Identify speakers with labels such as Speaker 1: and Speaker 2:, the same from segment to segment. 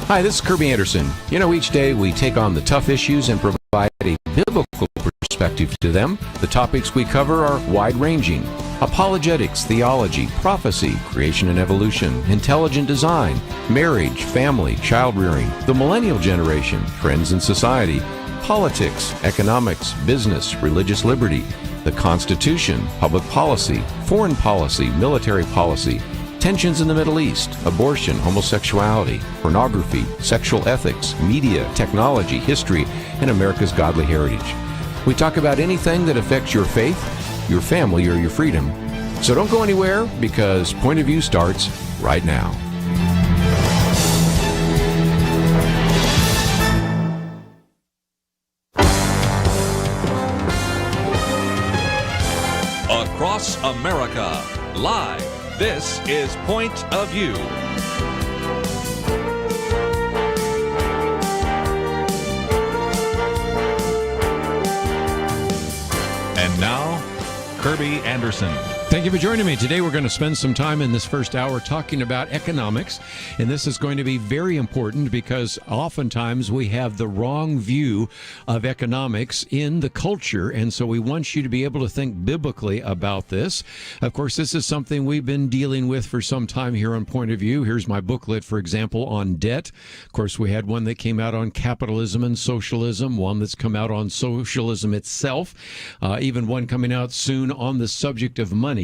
Speaker 1: Hi, this is Kerby Anderson. Each day we take on the tough issues and provide a biblical perspective to them. The topics we cover are wide-ranging: apologetics, theology, prophecy, creation and evolution, intelligent design, marriage, family, child-rearing, the millennial generation, trends in society, politics, economics, business, religious liberty, the Constitution, public policy, foreign policy, military policy, tensions in the Middle East, abortion, homosexuality, pornography, sexual ethics, media, technology, history, and America's godly heritage. We talk about anything that affects your faith, your family, or your freedom. So don't go anywhere, because Point of View starts right now.
Speaker 2: Across America, live. This is Point of View. And now, Kerby Anderson.
Speaker 1: Thank you for joining me. Today we're going to spend some time in this first hour talking about economics, and this is going to be very important because oftentimes we have the wrong view of economics in the culture, and so we want you to be able to think biblically about this. Of course, this is something we've been dealing with for some time here on Point of View. Here's my booklet, for example, on debt. Of course, we had one that came out on capitalism and socialism, one that's come out on socialism itself, even one coming out soon on the subject of money.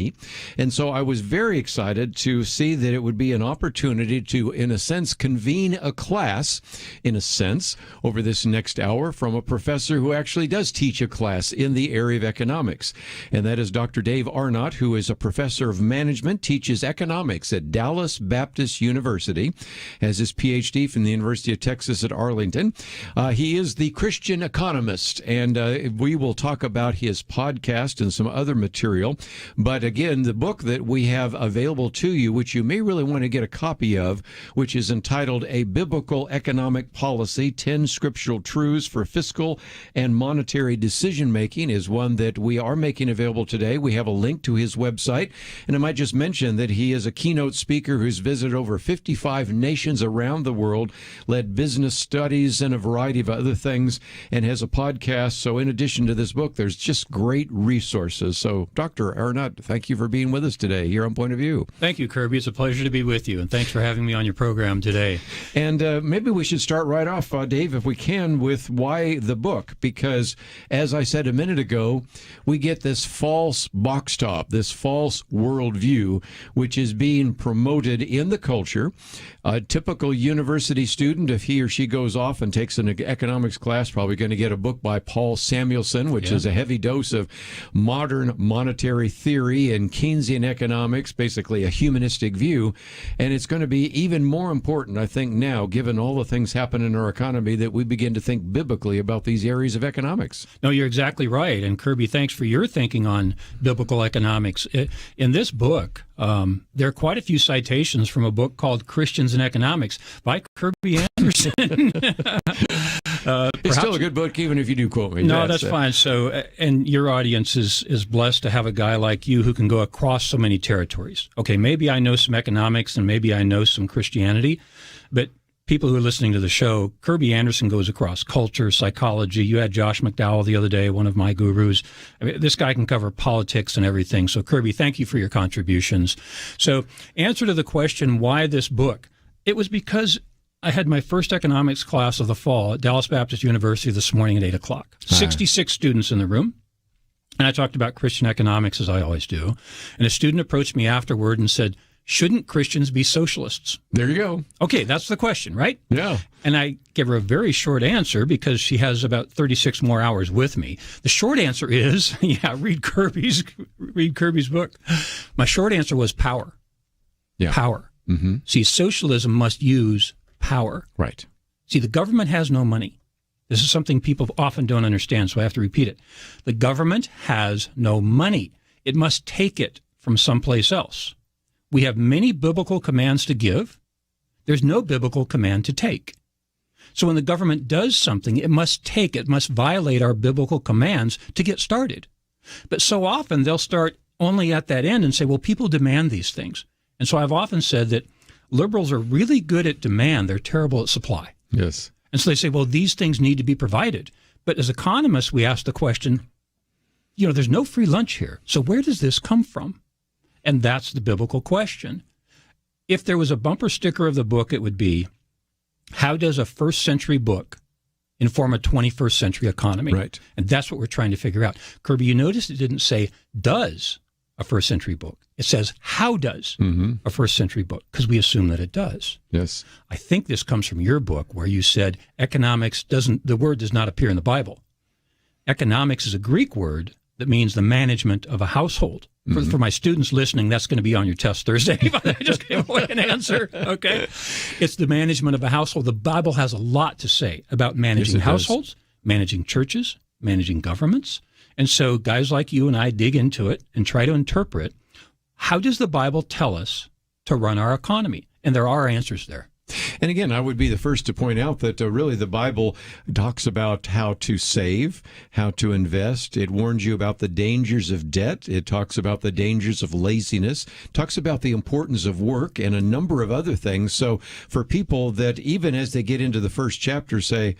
Speaker 1: And so I was very excited to see that it would be an opportunity to, in a sense, convene a class, in a sense, over this next hour from a professor who actually does teach a class in the area of economics. And that is Dr. Dave Arnott, who is a professor of management, teaches economics at Dallas Baptist University, has his PhD from the University of Texas at Arlington. He is the Christian economist, and we will talk about his podcast and some other material. But again, the book that we have available to you, which you may really want to get a copy of, which is entitled A Biblical Economic Policy, 10 Scriptural Truths for Fiscal and Monetary Decision-Making, is one that we are making available today. We have a link to his website, and I might just mention that he is a keynote speaker who's visited over 55 nations around the world, led business studies and a variety of other things, and has a podcast. So in addition to this book, there's just great resources. So Dr. Arnott, thank you for being with us today here on Point of View.
Speaker 3: Thank you, Kerby. It's a pleasure to be with you, and thanks for having me on your program today.
Speaker 1: And maybe we should start right off, Dave, if we can, with why the book, because as I said a minute ago, we get this false box top, this false worldview, which is being promoted in the culture. A typical university student, if he or she goes off and takes an economics class, probably going to get a book by Paul Samuelson, which is a heavy dose of modern monetary theory and Keynesian economics, basically a humanistic view. And it's going to be even more important, I think, now, given all the things happen in our economy, that we begin to think biblically about these areas of economics.
Speaker 3: No, you're exactly right. And Kerby, thanks for your thinking on biblical economics. In this book, there are quite a few citations from a book called Christians in Economics by Kerby Anderson.
Speaker 1: It's still a good book, even if you do quote me.
Speaker 3: No, that's fine. So, and your audience is blessed to have a guy like you who can go across so many territories. Okay, maybe I know some economics and maybe I know some Christianity, but people who are listening to the show, Kerby Anderson goes across culture, psychology. You had Josh McDowell the other day, one of my gurus. I mean, this guy can cover politics and everything. So, Kerby, thank you for your contributions. So, answer to the question, why this book? It was because I had my first economics class of the fall at Dallas Baptist University this morning at 8 o'clock. 66 students in the room. And I talked about Christian economics, as I always do. And a student approached me afterward and said, shouldn't Christians be socialists?
Speaker 1: There you go.
Speaker 3: Okay, that's the question, right?
Speaker 1: Yeah.
Speaker 3: And I gave her a very short answer because she has about 36 more hours with me. The short answer is, read Kerby's book. My short answer was power.
Speaker 1: Yeah.
Speaker 3: Power.
Speaker 1: Mm-hmm.
Speaker 3: See, socialism must use power.
Speaker 1: Right.
Speaker 3: See, the government has no money. This is something people often don't understand, so I have to repeat it. The government has no money. It must take it from someplace else. We have many biblical commands to give. There's no biblical command to take. So when the government does something, it must violate our biblical commands to get started. But so often they'll start only at that end and say, well, people demand these things. And so I've often said that Liberals are really good at demand. They're terrible at supply.
Speaker 1: Yes.
Speaker 3: And so they say, well, these things need to be provided. But as economists, we ask the question, there's no free lunch here. So where does this come from? And that's the biblical question. If there was a bumper sticker of the book, it would be, how does a first century book inform a 21st century economy?
Speaker 1: Right.
Speaker 3: And that's what we're trying to figure out. Kerby, you notice it didn't say, does a first century book? It says, how does a first century book? Because we assume that it does.
Speaker 1: Yes.
Speaker 3: I think this comes from your book where you said the word does not appear in the Bible. Economics is a Greek word that means the management of a household. For my students listening, that's going to be on your test Thursday. But I just gave away an answer. Okay. It's the management of a household. The Bible has a lot to say about managing households, managing churches, managing governments. And so guys like you and I dig into it and try to interpret, how does the Bible tell us to run our economy? And there are answers there.
Speaker 1: And again, I would be the first to point out that really the Bible talks about how to save, how to invest. It warns you about the dangers of debt. It talks about the dangers of laziness, talks about the importance of work and a number of other things. So for people that even as they get into the first chapter say,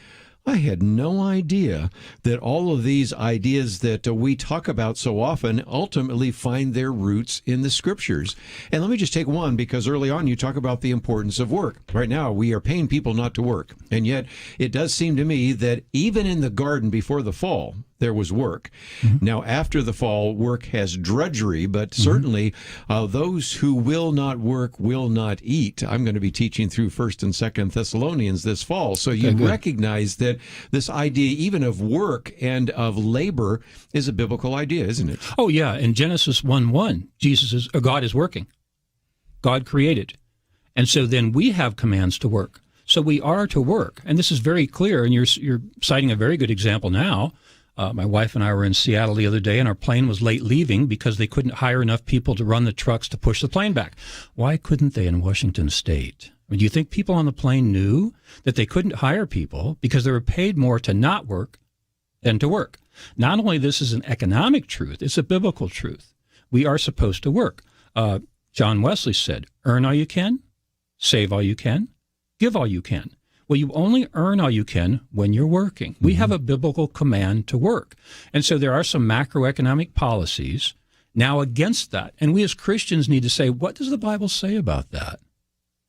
Speaker 1: I had no idea that all of these ideas that we talk about so often ultimately find their roots in the Scriptures. And let me just take one, because early on you talk about the importance of work. Right now we are paying people not to work. And yet it does seem to me that even in the garden before the fall, there was work. Now, after the fall, work has drudgery, but certainly those who will not work will not eat. I'm going to be teaching through 1st and 2nd Thessalonians this fall. So you recognize that this idea even of work and of labor is a biblical idea, isn't it?
Speaker 3: Oh, yeah. In Genesis 1:1, God is working. God created. And so then we have commands to work. So we are to work. And this is very clear, and you're citing a very good example now. My wife and I were in Seattle the other day, and our plane was late leaving because they couldn't hire enough people to run the trucks to push the plane back. Why couldn't they in Washington State? I mean, do you think people on the plane knew that they couldn't hire people because they were paid more to not work than to work? Not only this is an economic truth, it's a biblical truth. We are supposed to work. John Wesley said, earn all you can, save all you can, give all you can. Well, you only earn all you can when you're working. We have a biblical command to work. And so there are some macroeconomic policies now against that. And we as Christians need to say, what does the Bible say about that?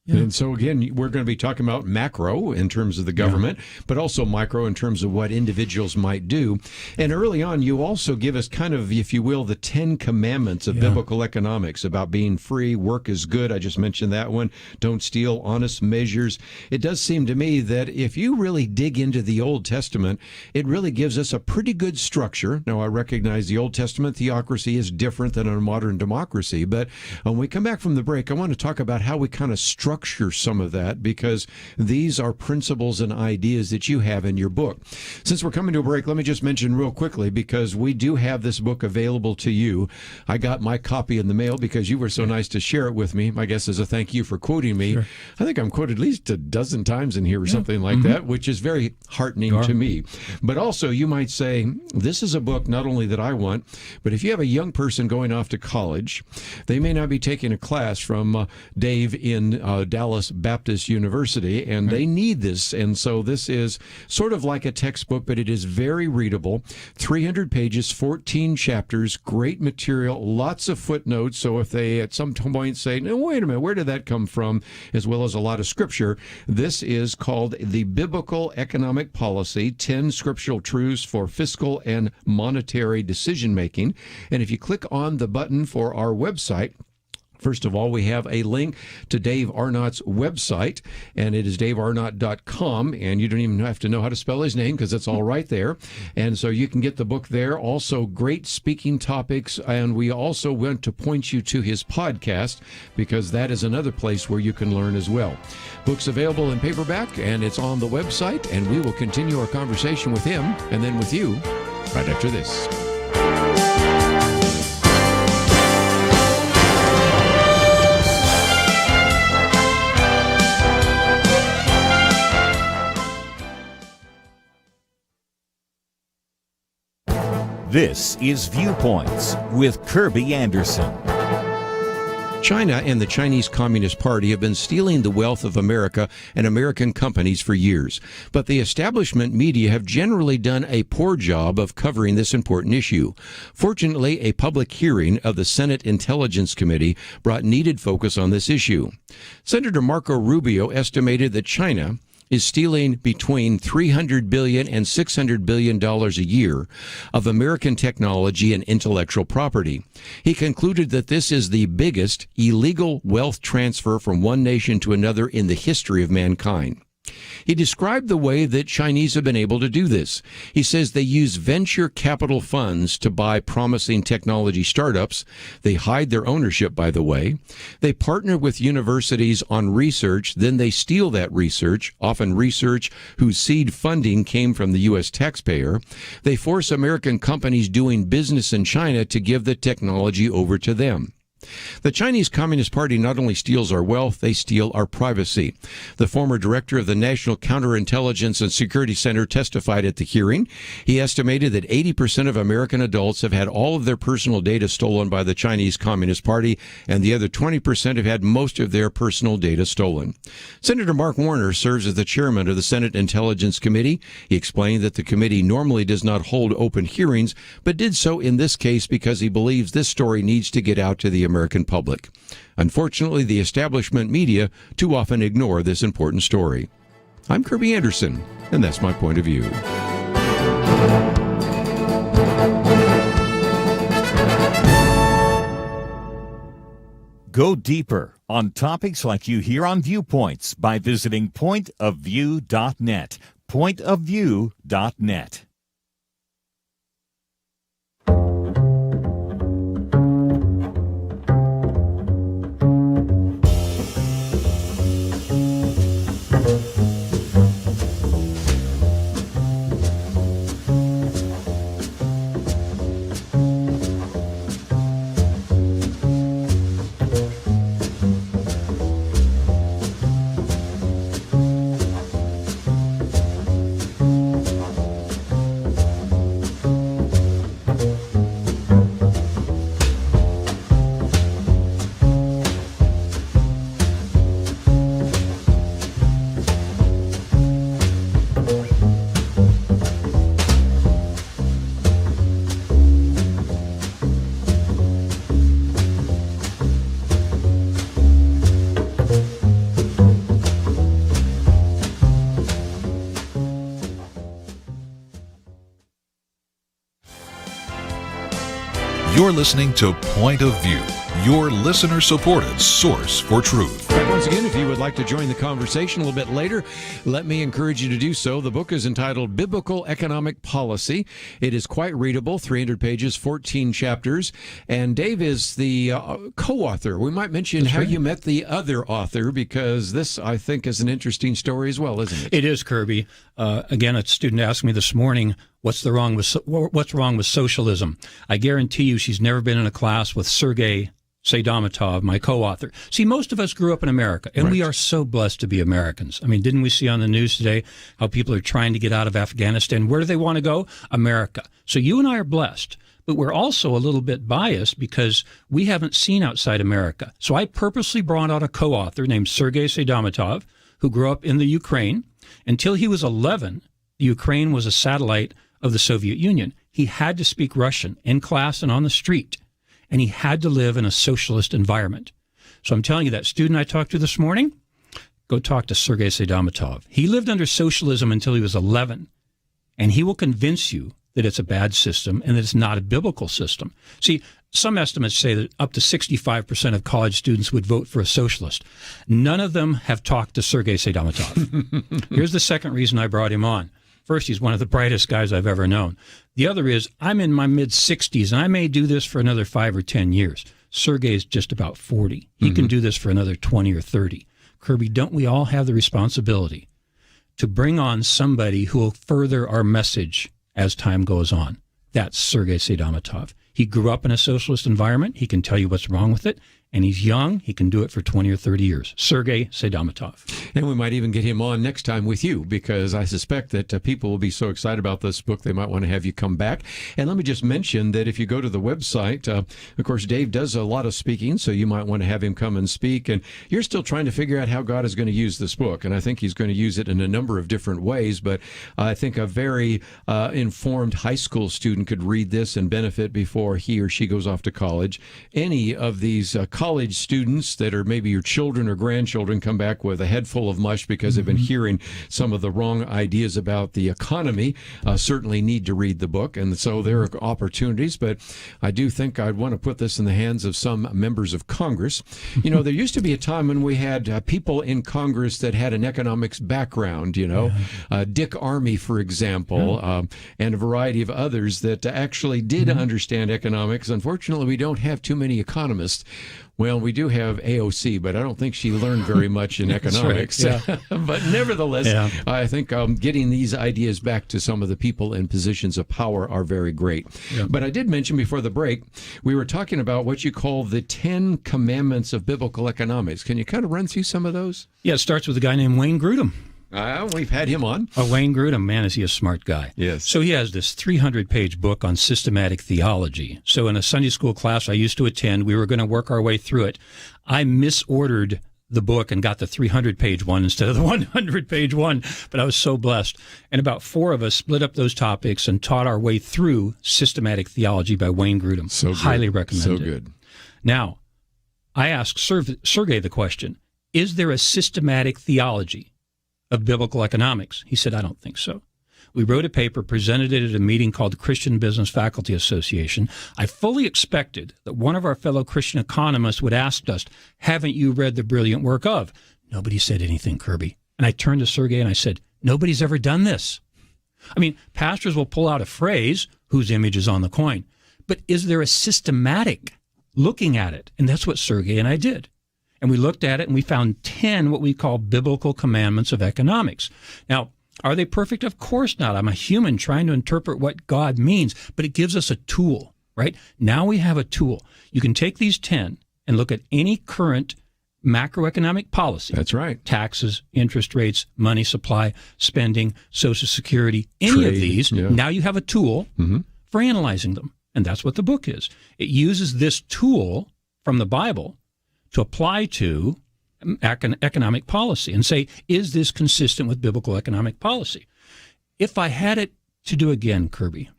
Speaker 3: Yeah.
Speaker 1: And so, again, we're going to be talking about macro in terms of the government, but also micro in terms of what individuals might do. And early on, you also give us kind of, if you will, the 10 commandments of biblical economics about being free, work is good. I just mentioned that one. Don't steal, honest measures. It does seem to me that if you really dig into the Old Testament, it really gives us a pretty good structure. Now, I recognize the Old Testament theocracy is different than a modern democracy, but when we come back from the break, I want to talk about how we kind of structure some of that, because these are principles and ideas that you have in your book. Since we're coming to a break, let me just mention real quickly, because we do have this book available to you. I got my copy in the mail because you were so nice to share it with me. My guess is a thank you for quoting me. Sure. I think I'm quoted at least a dozen times in here or something like that, which is very heartening to me. But also, you might say, this is a book not only that I want, but if you have a young person going off to college, they may not be taking a class from Dave in Dallas Baptist University, and they need this. And so this is sort of like a textbook, but it is very readable. 300 pages, 14 chapters, great material, lots of footnotes. So if they at some point say, no, wait a minute, where did that come from? As well as a lot of scripture. This is called the Biblical Economic Policy, 10 Scriptural Truths for Fiscal and Monetary Decision Making. And if you click on the button for our website, first of all, we have a link to Dave Arnott's website, and it is davearnott.com, and you don't even have to know how to spell his name because it's all right there. And so you can get the book there. Also, great speaking topics, and we also want to point you to his podcast because that is another place where you can learn as well. Book's available in paperback, and it's on the website, and we will continue our conversation with him and then with you right after this.
Speaker 4: This is Viewpoints with Kerby Anderson.
Speaker 1: China and the Chinese Communist Party have been stealing the wealth of America and American companies for years, but the establishment media have generally done a poor job of covering this important issue. Fortunately, a public hearing of the Senate Intelligence Committee brought needed focus on this issue. Senator Marco Rubio estimated that China is stealing between $300 billion and $600 billion a year of American technology and intellectual property. He concluded that this is the biggest illegal wealth transfer from one nation to another in the history of mankind. He described the way that Chinese have been able to do this. He says they use venture capital funds to buy promising technology startups. They hide their ownership, by the way. They partner with universities on research. Then they steal that research, often research whose seed funding came from the U.S. taxpayer. They force American companies doing business in China to give the technology over to them. The Chinese Communist Party not only steals our wealth, they steal our privacy. The former director of the National Counterintelligence and Security Center testified at the hearing. He estimated that 80% of American adults have had all of their personal data stolen by the Chinese Communist Party, and the other 20% have had most of their personal data stolen. Senator Mark Warner serves as the chairman of the Senate Intelligence Committee. He explained that the committee normally does not hold open hearings, but did so in this case because he believes this story needs to get out to the American public. Unfortunately, the establishment media too often ignore this important story. I'm Kerby Anderson, and that's my point of view.
Speaker 4: Go deeper on topics like you hear on Viewpoints by visiting pointofview.net. Pointofview.net.
Speaker 5: You're listening to Point of View, your listener-supported source for truth.
Speaker 1: Once again, if you would like to join the conversation a little bit later, let me encourage you to do so. The book is entitled Biblical Economic Policy. It is quite readable, 300 pages, 14 chapters. And Dave is the co-author. We might mention how you met the other author, because this, I think, is an interesting story as well, isn't it?
Speaker 3: It is, Kerby. Again, a student asked me this morning, what's wrong with socialism? I guarantee you she's never been in a class with Sergei Seidamatov, my co-author. See, most of us grew up in America, and we are so blessed to be Americans. I mean, didn't we see on the news today how people are trying to get out of Afghanistan? Where do they want to go? America. So you and I are blessed, but we're also a little bit biased because we haven't seen outside America. So I purposely brought out a co-author named Sergei Seidamatov, who grew up in the Ukraine. Until he was 11, the Ukraine was a satellite of the Soviet Union. He had to speak Russian in class and on the street, and he had to live in a socialist environment. So I'm telling you, that student I talked to this morning, go talk to Sergei Seidamatov. He lived under socialism until he was 11, and he will convince you that it's a bad system and that it's not a biblical system. See, some estimates say that up to 65% of college students would vote for a socialist. None of them have talked to Sergei Seidamatov. Here's the second reason I brought him on. First, he's one of the brightest guys I've ever known. The other is, I'm in my mid-60s, and I may do this for another 5 or 10 years. Sergei's just about 40. He can do this for another 20 or 30. Kerby, don't we all have the responsibility to bring on somebody who will further our message as time goes on? That's Sergei Seidamatov. He grew up in a socialist environment. He can tell you what's wrong with it, and he's young. He can do it for 20 or 30 years. Sergei Sedamatov.
Speaker 1: And we might even get him on next time with you, because I suspect that people will be so excited about this book, they might want to have you come back. And let me just mention that if you go to the website, of course, Dave does a lot of speaking, so you might want to have him come and speak. And you're still trying to figure out how God is going to use this book. And I think he's going to use it in a number of different ways. But I think a very informed high school student could read this and benefit before he or she goes off to college. Any of these college students that are maybe your children or grandchildren come back with a head full of mush because they've been hearing some of the wrong ideas about the economy, certainly need to read the book. And so there are opportunities, but I do think I'd want to put this in the hands of some members of Congress. You know, there used to be a time when we had people in Congress that had an economics background, Dick Armey, for example, and a variety of others that actually did understand economics. Unfortunately, we don't have too many economists. Well, we do have AOC, but I don't think she learned very much in economics.
Speaker 3: Right, yeah.
Speaker 1: But nevertheless, I think getting these ideas back to some of the people in positions of power are very great. Yeah. But I did mention before the break, we were talking about what you call the 10 Commandments of Biblical Economics. Can you kind of run through some of those?
Speaker 3: Yeah, it starts with a guy named Wayne Grudem.
Speaker 1: We've had him on.
Speaker 3: Wayne Grudem, man, is he a smart guy.
Speaker 1: Yes.
Speaker 3: So he has this 300-page book on systematic theology. So in a Sunday school class I used to attend, we were going to work our way through it. I misordered the book and got the 300-page one instead of the 100-page one, but I was so blessed. And about 4 of us split up those topics and taught our way through Systematic Theology by Wayne Grudem.
Speaker 1: So good.
Speaker 3: Highly recommended.
Speaker 1: So good.
Speaker 3: Now, I asked Sergei the question, is there a systematic theology of biblical economics? He said, I don't think so. We wrote a paper, presented it at a meeting called the Christian Business Faculty Association. I fully expected that one of our fellow Christian economists would ask us, haven't you read the brilliant work of? Nobody said anything, Kerby. And I turned to Sergei and I said, nobody's ever done this. I mean, pastors will pull out a phrase, whose image is on the coin, but is there a systematic looking at it? And that's what Sergei and I did. And we looked at it and we found 10 what we call biblical commandments of economics. Now, are they perfect? Of course not. I'm a human trying to interpret what God means, but it gives us a tool, right? Now we have a tool. You can take these 10 and look at any current macroeconomic policy.
Speaker 1: That's right.
Speaker 3: Taxes, interest rates, money supply, spending, Social Security, any
Speaker 1: Trade,
Speaker 3: of these.
Speaker 1: yeah.
Speaker 3: Now you have a tool for analyzing them. And that's what the book is. It uses this tool from the Bible to apply to economic policy and say, is this consistent with biblical economic policy? If I had it to do again, Kerby,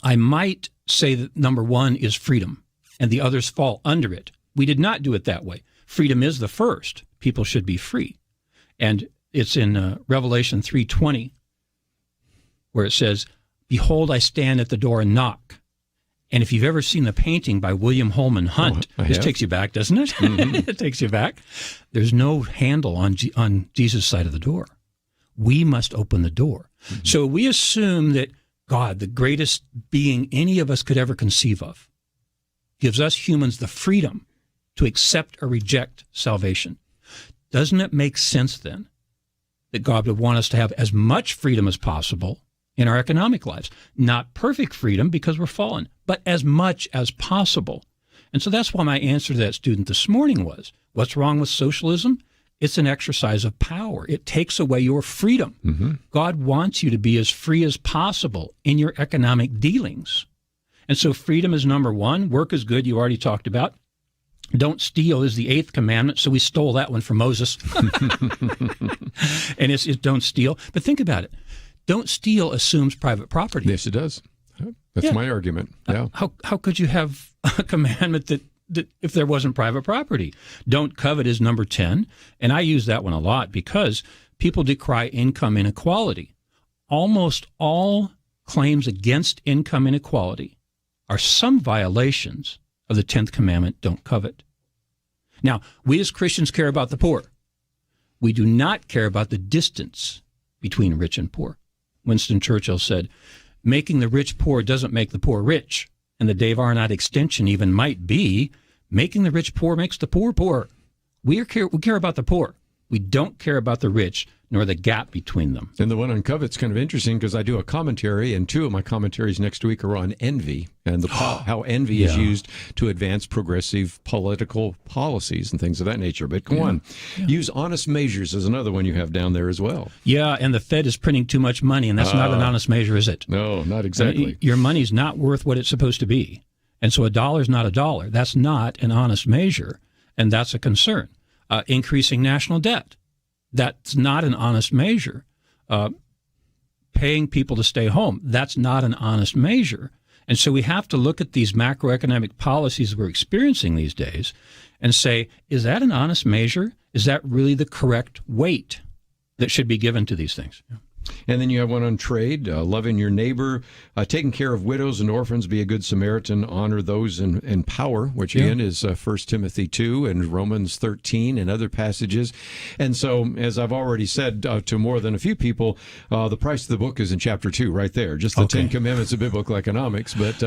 Speaker 3: I might say that number 1 is freedom and the others fall under it. We did not do it that way. Freedom is the first. People should be free. And it's in Revelation 3:20 where it says, behold, I stand at the door and knock. And if you've ever seen the painting by William Holman Hunt, this takes you back, doesn't it? Mm-hmm. It takes you back. There's no handle on Jesus' side of the door. We must open the door. Mm-hmm. So we assume that God, the greatest being any of us could ever conceive of, gives us humans the freedom to accept or reject salvation. Doesn't it make sense then that God would want us to have as much freedom as possible in our economic lives? Not perfect freedom because we're fallen, but as much as possible. And so that's why my answer to that student this morning was, what's wrong with socialism? It's an exercise of power. It takes away your freedom. Mm-hmm. God wants you to be as free as possible in your economic dealings. And so freedom is number 1. Work is good, you already talked about. Don't steal is the 8th commandment, so we stole that one from Moses. And it's don't steal. But think about it. Don't steal assumes private property.
Speaker 1: Yes, it does. That's my argument. Yeah.
Speaker 3: How could you have a commandment that if there wasn't private property? Don't covet is number 10, and I use that one a lot because people decry income inequality. Almost all claims against income inequality are some violations of the 10th commandment, don't covet. Now, we as Christians care about the poor. We do not care about the distance between rich and poor. Winston Churchill said, making the rich poor doesn't make the poor rich. And the Dave Arnott extension even might be, making the rich poor makes the poor poor. We care about the poor. We don't care about the rich nor the gap between them.
Speaker 1: And the one on Covet's kind of interesting because I do a commentary, and two of my commentaries next week are on envy and how envy is used to advance progressive political policies and things of that nature. But go on. Use honest measures is another one you have down there as well.
Speaker 3: Yeah, and the Fed is printing too much money, and that's not an honest measure, is it?
Speaker 1: No, not exactly.
Speaker 3: Your money's not worth what it's supposed to be. And so $1 is not $1. That's not an honest measure, and that's a concern. Increasing national debt. That's not an honest measure. Paying people to stay home. That's not an honest measure. And so we have to look at these macroeconomic policies we're experiencing these days and say, is that an honest measure? Is that really the correct weight that should be given to these things? Yeah.
Speaker 1: And then you have one on trade, loving your neighbor, taking care of widows and orphans, be a good Samaritan, honor those in power, which again is 1 Timothy 2 and Romans 13 and other passages. And so, as I've already said to more than a few people, the price of the book is in chapter 2 right there, just the 10 Commandments of Biblical Economics. But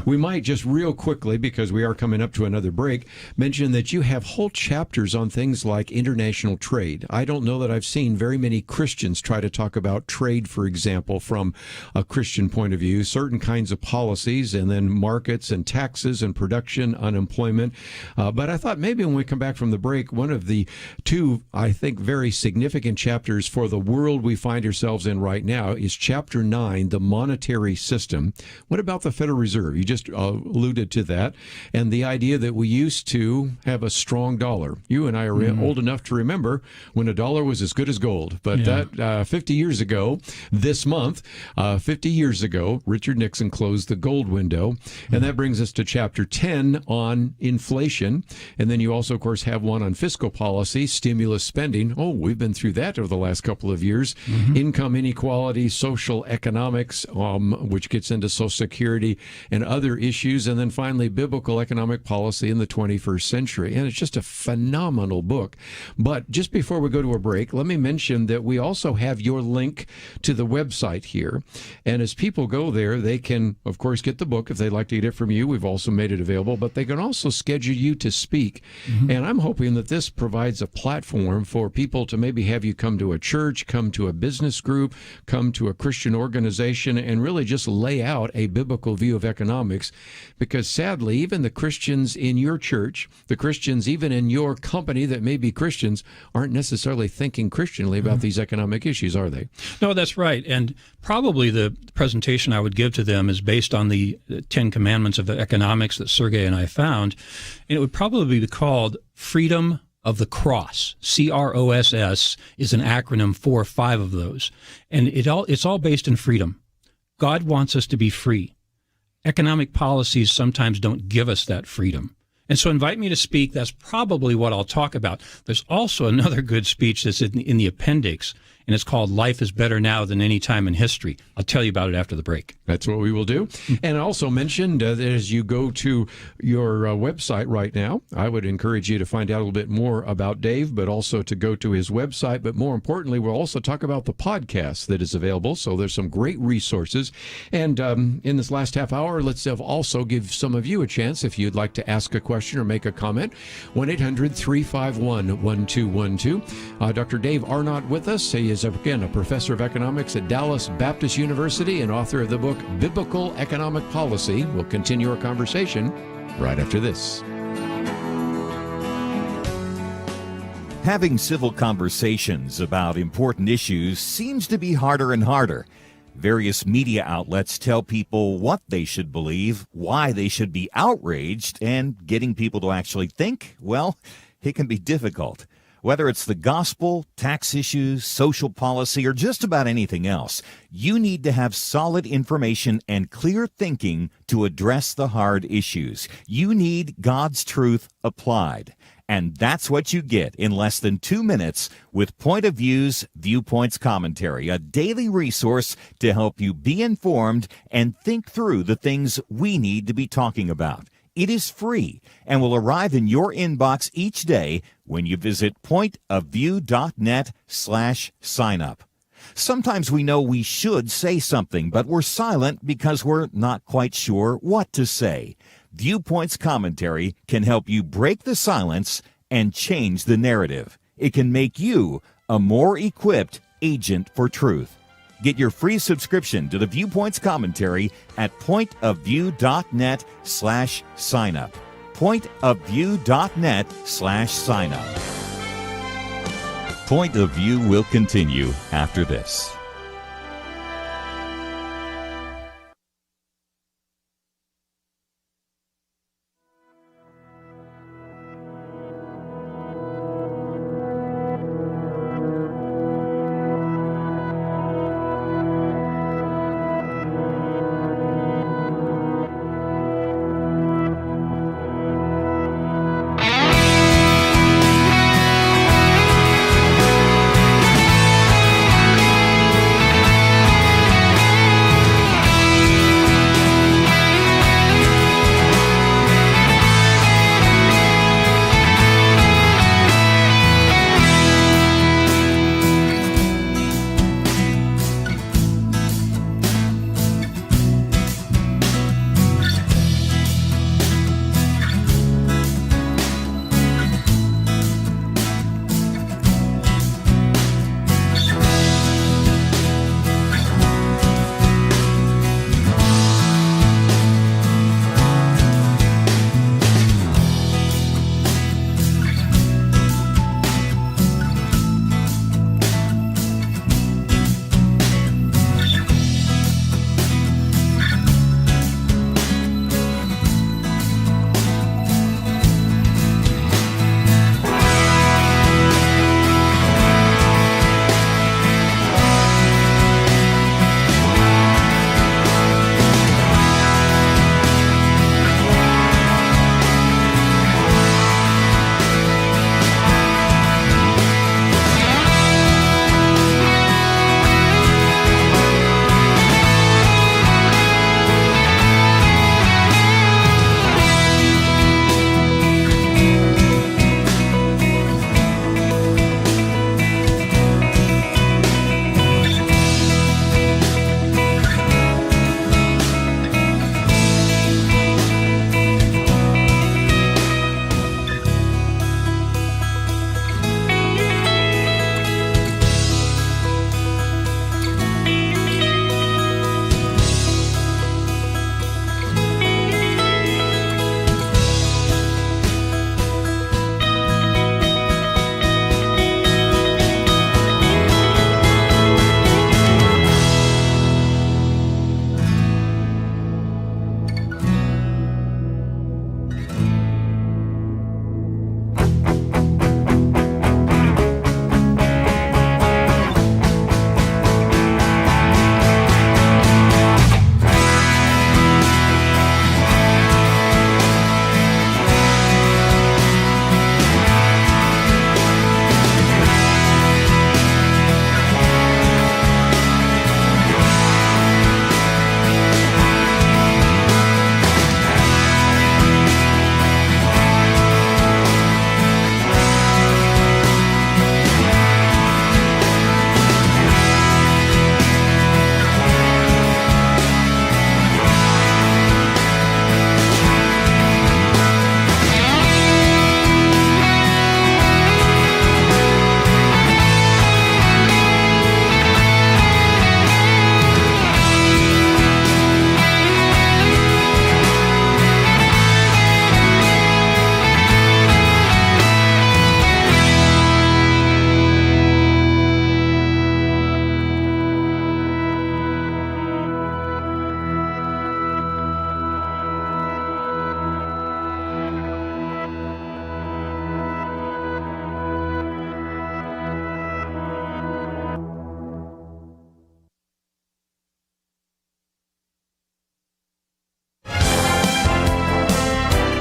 Speaker 1: we might just real quickly, because we are coming up to another break, mention that you have whole chapters on things like international trade. I don't know that I've seen very many Christians try to talk about trade, for example, from a Christian point of view, certain kinds of policies, and then markets and taxes and production, unemployment. But I thought maybe when we come back from the break, one of the two, I think, very significant chapters for the world we find ourselves in right now is chapter 9, the monetary system. What about the Federal Reserve? You just alluded to that. And the idea that we used to have a strong dollar. You and I are old enough to remember when a dollar was as good as gold. But that 50 years ago, this month, 50 years ago, Richard Nixon closed the gold window. And that brings us to chapter 10 on inflation. And then you also, of course, have one on fiscal policy, stimulus spending. Oh, we've been through that over the last couple of years. Income inequality, social economics, which gets into Social Security and other issues. And then finally, biblical economic policy in the 21st century. And it's just a phenomenal book. But just before we go to a break, let me mention that we also have your link to the website here. And as people go there, they can, of course, get the book if they'd like to get it from you. We've also made it available, but they can also schedule you to speak. And I'm hoping that this provides a platform for people to maybe have you come to a church, come to a business group, come to a Christian organization, and really just lay out a biblical view of economics. Because sadly, even the Christians in your church, the Christians even in your company that may be Christians, aren't necessarily thinking Christianly about these economic issues, are they?
Speaker 3: No, that's right. And probably the presentation I would give to them is based on the 10 Commandments of Economics that Sergey and I found. And it would probably be called Freedom of the Cross. CROSS is an acronym for 5 of those. And it's all based in freedom. God wants us to be free. Economic policies sometimes don't give us that freedom. And so invite me to speak. That's probably what I'll talk about. There's also another good speech that's in the appendix, and it's called Life is Better Now Than Any Time in History. I'll tell you about it after the break.
Speaker 1: That's what we will do. And also mentioned that as you go to your website right now, I would encourage you to find out a little bit more about Dave, but also to go to his website. But more importantly, we'll also talk about the podcast that is available. So there's some great resources. And in this last half hour, let's also give some of you a chance if you'd like to ask a question or make a comment. 1-800-351-1212. Dr. Dave Arnott with us. He is, again, a professor of economics at Dallas Baptist University and author of the book Biblical Economic Policy. We'll continue our conversation right after this.
Speaker 4: Having civil conversations about important issues seems to be harder and harder. Various media outlets tell people what they should believe, why they should be outraged, and getting people to actually think, well, it can be difficult. Whether it's the gospel, tax issues, social policy, or just about anything else, you need to have solid information and clear thinking to address the hard issues. You need God's truth applied. And that's what you get in less than 2 minutes with Point of View's Viewpoints Commentary, a daily resource to help you be informed and think through the things we need to be talking about. It is free and will arrive in your inbox each day when you visit pointofview.net/sign-up. Sometimes we know we should say something, but we're silent because we're not quite sure what to say. Viewpoints Commentary can help you break the silence and change the narrative. It can make you a more equipped agent for truth. Get your free subscription to the Viewpoints commentary at pointofview.net/signup. pointofview.net/signup. Point of View will continue after this.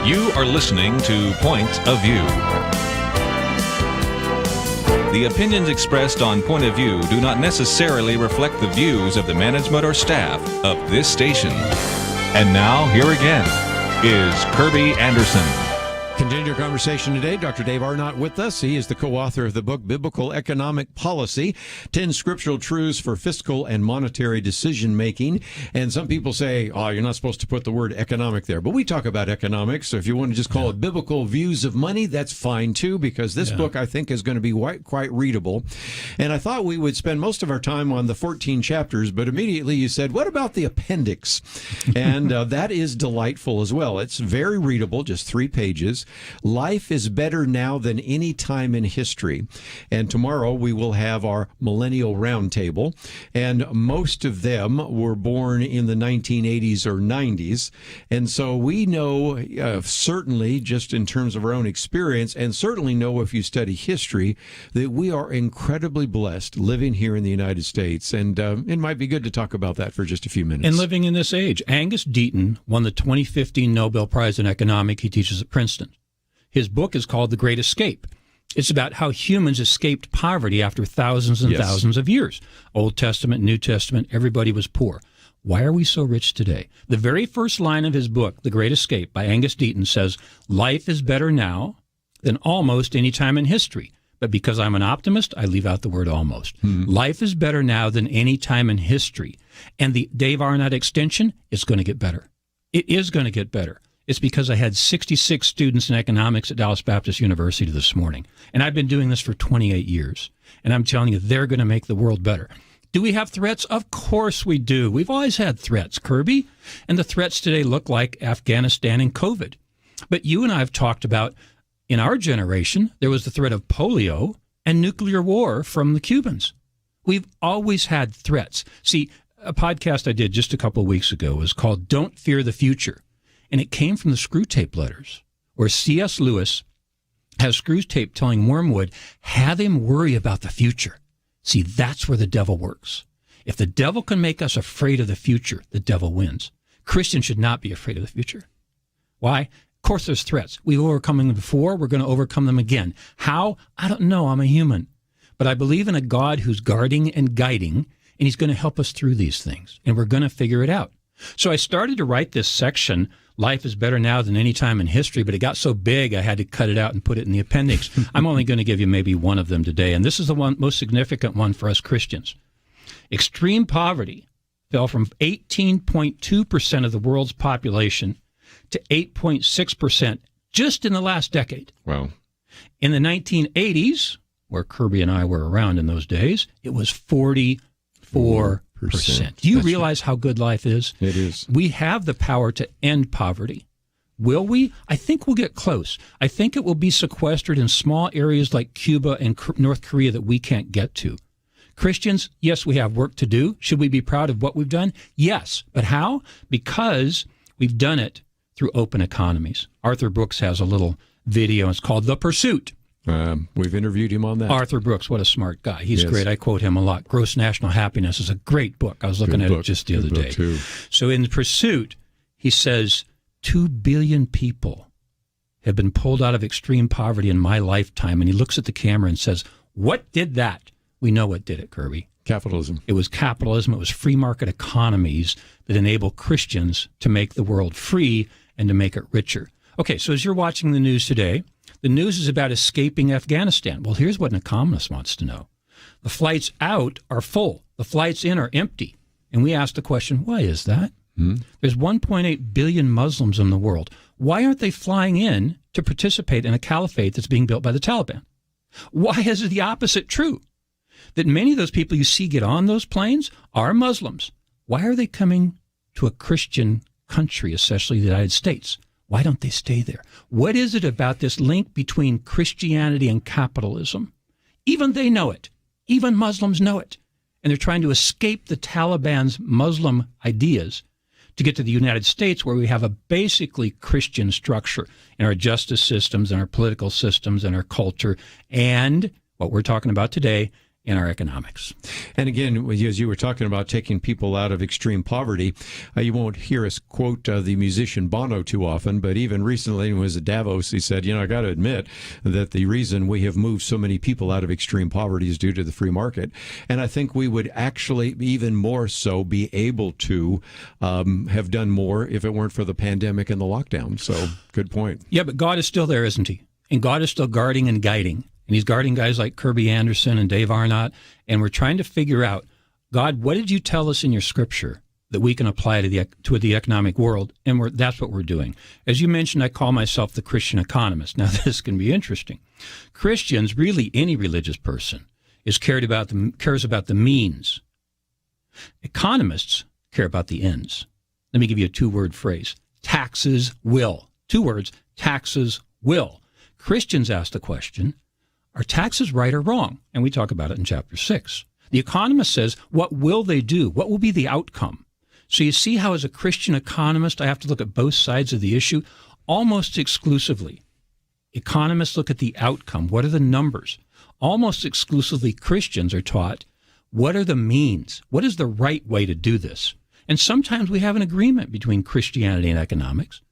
Speaker 2: You are listening to Point of View. The opinions expressed on Point of View do not necessarily reflect the views of the management or staff of this station. And now, here again, is Kerby Anderson.
Speaker 1: Continue our conversation today. Dr. Dave Arnott with us. He is the co-author of the book Biblical Economic Policy, 10 Scriptural Truths for Fiscal and Monetary Decision Making. And some people say, oh, you're not supposed to put the word economic there. But we talk about economics. So if you want to just call it Biblical Views of Money, that's fine too, because this book, I think, is going to be quite readable. And I thought we would spend most of our time on the 14 chapters, but immediately you said, what about the appendix? And that is delightful as well. It's very readable, just 3 pages. Life is better now than any time in history. And tomorrow we will have our Millennial Roundtable. And most of them were born in the 1980s or 90s. And so we know, certainly, just in terms of our own experience, and certainly know if you study history, that we are incredibly blessed living here in the United States. And it might be good to talk about that for just a few minutes.
Speaker 3: And living in this age. Angus Deaton won the 2015 Nobel Prize in Economics. He teaches at Princeton. His book is called The Great Escape. It's about how humans escaped poverty after thousands and thousands of years. Old Testament, New Testament, everybody was poor. Why are we so rich today? The very first line of his book, The Great Escape, by Angus Deaton, says, life is better now than almost any time in history. But because I'm an optimist, I leave out the word almost. Life is better now than any time in history. And the Dave Arnott extension is going to get better. It is going to get better. It's because I had 66 students in economics at Dallas Baptist University this morning. And I've been doing this for 28 years. And I'm telling you, they're going to make the world better. Do we have threats? Of course we do. We've always had threats, Kerby. And the threats today look like Afghanistan and COVID. But you and I have talked about, in our generation, there was the threat of polio and nuclear war from the Cubans. We've always had threats. See, a podcast I did just a couple of weeks ago was called Don't Fear the Future. And it came from the Screw Tape letters, where C.S. Lewis has Screw Tape telling Wormwood, have him worry about the future. See, that's where the devil works. If the devil can make us afraid of the future, the devil wins. Christians should not be afraid of the future. Why? Of course there's threats. We've overcome them before. We're going to overcome them again. How? I don't know. I'm a human. But I believe in a God who's guarding and guiding, and he's going to help us through these things. And we're going to figure it out. So I started to write this section, Life is Better Now Than Any Time in History, but it got so big I had to cut it out and put it in the appendix. I'm only going to give you maybe one of them today, and this is the most significant one for us Christians. Extreme poverty fell from 18.2% of the world's population to 8.6% just in the last decade.
Speaker 1: Wow.
Speaker 3: In the 1980s, where Kerby and I were around in those days, it was 44%. Do you realize how good life is?
Speaker 1: It is.
Speaker 3: We have the power to end poverty. Will we? I think we'll get close. I think it will be sequestered in small areas like Cuba and North Korea that we can't get to. Christians, yes, we have work to do. Should we be proud of what we've done? Yes. But how? Because we've done it through open economies. Arthur Brooks has a little video. It's called The Pursuit.
Speaker 1: We've interviewed him on that.
Speaker 3: Arthur Brooks, what a smart guy. He's great. I quote him a lot. Gross National Happiness is a great book. I was looking at it just the other day.
Speaker 1: Too.
Speaker 3: So in Pursuit, he says, 2 billion people have been pulled out of extreme poverty in my lifetime. And he looks at the camera and says, what did that? We know what did it, Kerby.
Speaker 1: Capitalism.
Speaker 3: It was capitalism. It was free market economies that enable Christians to make the world free and to make it richer. Okay, so as you're watching the news today, the news is about escaping Afghanistan. Well, here's what an economist wants to know. The flights out are full. The flights in are empty. And we ask the question, why is that? There's 1.8 billion Muslims in the world. Why aren't they flying in to participate in a caliphate that's being built by the Taliban? Why is the opposite true? That many of those people you see get on those planes are Muslims. Why are they coming to a Christian country, especially the United States? Why don't they stay there? What is it about this link between Christianity and capitalism? Even they know it. Even Muslims know it. And they're trying to escape the Taliban's Muslim ideas to get to the United States, where we have a basically Christian structure in our justice systems and our political systems and our culture and what we're talking about today, in our economics.
Speaker 1: And again, as you were talking about taking people out of extreme poverty, you won't hear us quote the musician Bono too often, but even recently when he was at Davos, he said, I got to admit that the reason we have moved so many people out of extreme poverty is due to the free market. And I think we would actually even more so be able to have done more if it weren't for the pandemic and the lockdown. So good point.
Speaker 3: Yeah, but God is still there, isn't he? And God is still guarding and guiding. And he's guarding guys like Kerby Anderson and Dave Arnott. And we're trying to figure out, God, what did you tell us in your scripture that we can apply to the economic world? And that's what we're doing. As you mentioned, I call myself the Christian economist. Now, this can be interesting. Christians, really any religious person, cares about the means. Economists care about the ends. Let me give you a two-word phrase. Taxes will. 2 words, taxes will. Christians ask the question, are taxes right or wrong? And we talk about it in chapter 6. The economist says, what will they do? What will be the outcome? So you see how as a Christian economist, I have to look at both sides of the issue almost exclusively. Economists look at the outcome. What are the numbers? Almost exclusively Christians are taught, what are the means? What is the right way to do this? And sometimes we have an agreement between Christianity and economics.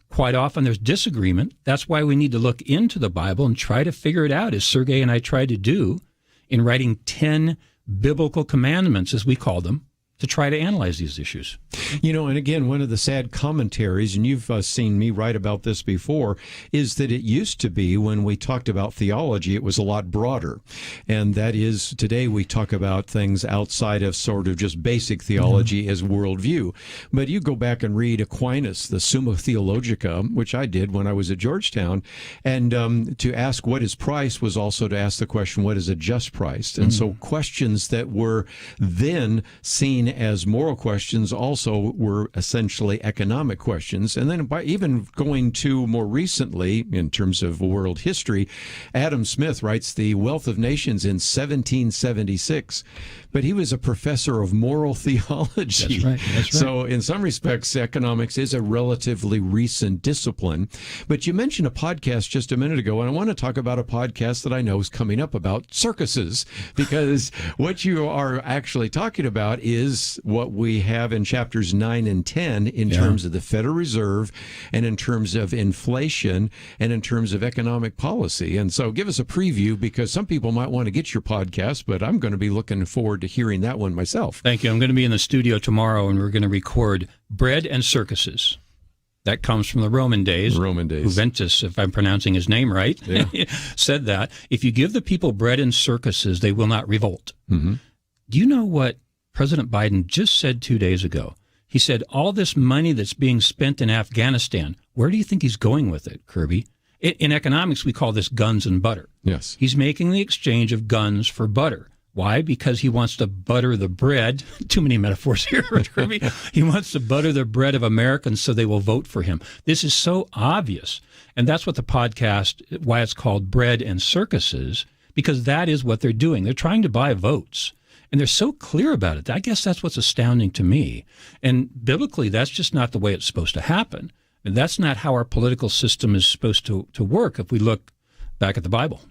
Speaker 3: Quite often there's disagreement. That's why we need to look into the Bible and try to figure it out, as Sergei and I tried to do in writing 10 biblical commandments, as we call them, to try to analyze these issues.
Speaker 1: And again, one of the sad commentaries, and you've seen me write about this before, is that it used to be when we talked about theology, it was a lot broader. And that is, today we talk about things outside of sort of just basic theology as worldview. But you go back and read Aquinas, the Summa Theologica, which I did when I was at Georgetown, and to ask what is price was also to ask the question, what is a just price? And so questions that were then seen as moral questions also were essentially economic questions. And then by even going to more recently, in terms of world history, Adam Smith writes The Wealth of Nations in 1776. But he was a professor of moral theology.
Speaker 3: That's right.
Speaker 1: So in some respects, economics is a relatively recent discipline. But you mentioned a podcast just a minute ago, and I want to talk about a podcast that I know is coming up about circuses, because what you are actually talking about is what we have in chapters 9 and 10 in terms of the Federal Reserve and in terms of inflation and in terms of economic policy. And so give us a preview, because some people might want to get your podcast, but I'm going to be looking forward to hearing that one myself.
Speaker 3: Thank you. I'm going to be in the studio tomorrow, and we're going to record Bread and Circuses. That comes from the Roman days. Juventus, if I'm pronouncing his name right, said that. If you give the people bread and circuses, they will not revolt. Mm-hmm. Do you know what President Biden just said 2 days ago? He said, all this money that's being spent in Afghanistan, where do you think he's going with it, Kerby? In economics, we call this guns and butter.
Speaker 1: Yes.
Speaker 3: He's making the exchange of guns for butter. Why? Because he wants to butter the bread. Too many metaphors here, Kerby. He wants to butter the bread of Americans so they will vote for him. This is so obvious. And that's what the podcast, why it's called Bread and Circuses, because that is what they're doing. They're trying to buy votes. And they're so clear about it. I guess that's what's astounding to me. And biblically, that's just not the way it's supposed to happen. And that's not how our political system is supposed to work if we look back at the Bible.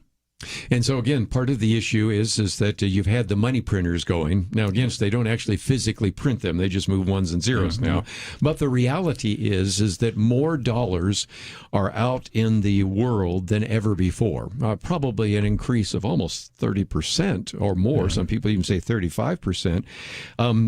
Speaker 1: And so, again, part of the issue is that you've had the money printers going. Now, again, they don't actually physically print them. They just move ones and zeros now. But the reality is that more dollars are out in the world than ever before. Probably an increase of almost 30% or more. Some people even say 35%.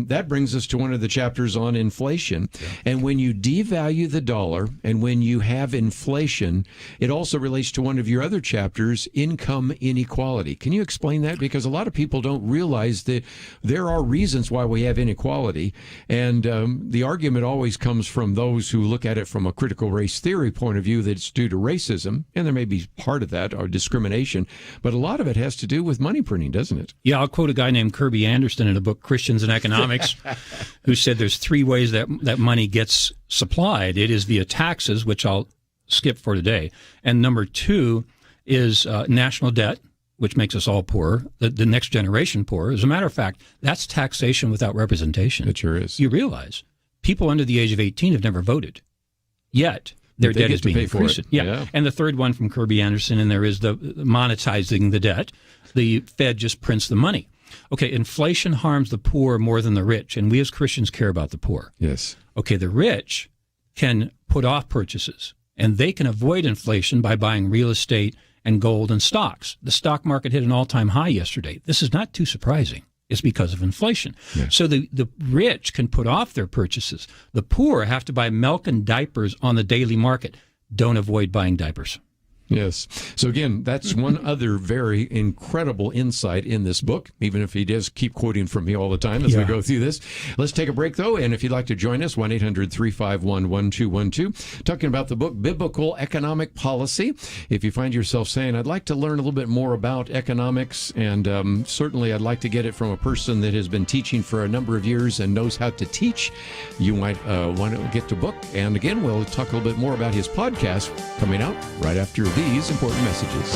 Speaker 1: That brings us to one of the chapters on inflation. And when you devalue the dollar and when you have inflation, it also relates to one of your other chapters, income inequality. Can you explain that? Because a lot of people don't realize that there are reasons why we have inequality. And the argument always comes from those who look at it from a critical race theory point of view that it's due to racism. And there may be part of that or discrimination. But a lot of it has to do with money printing, doesn't it?
Speaker 3: Yeah, I'll quote a guy named Kerby Anderson in a book, Christians and Economics, who said there's 3 ways that money gets supplied. It is via taxes, which I'll skip for today. And number 2 is national debt, which makes us all poorer, the next generation poorer. As a matter of fact, that's taxation without representation.
Speaker 1: It sure is.
Speaker 3: You realize people under the age of 18 have never voted, yet their debt is being increased. Yeah. And the third one from Kerby Anderson, and there is the monetizing the debt. The Fed just prints the money. Okay, inflation harms the poor more than the rich, and we as Christians care about the poor.
Speaker 1: Yes.
Speaker 3: Okay, the rich can put off purchases, and they can avoid inflation by buying real estate and gold and stocks. The stock market hit an all-time high yesterday. This is not too surprising. It's because of inflation.
Speaker 1: Yes.
Speaker 3: So the rich can put off their purchases. The poor have to buy milk and diapers on the daily market. Don't avoid buying diapers.
Speaker 1: Yes. So again, that's one other very incredible insight in this book, even if he does keep quoting from me all the time as we go through this. Let's take a break, though, and if you'd like to join us, 1-800-351-1212, talking about the book, Biblical Economic Policy. If you find yourself saying, I'd like to learn a little bit more about economics, and certainly I'd like to get it from a person that has been teaching for a number of years and knows how to teach, you might want to get the book. And again, we'll talk a little bit more about his podcast coming out right after these important messages.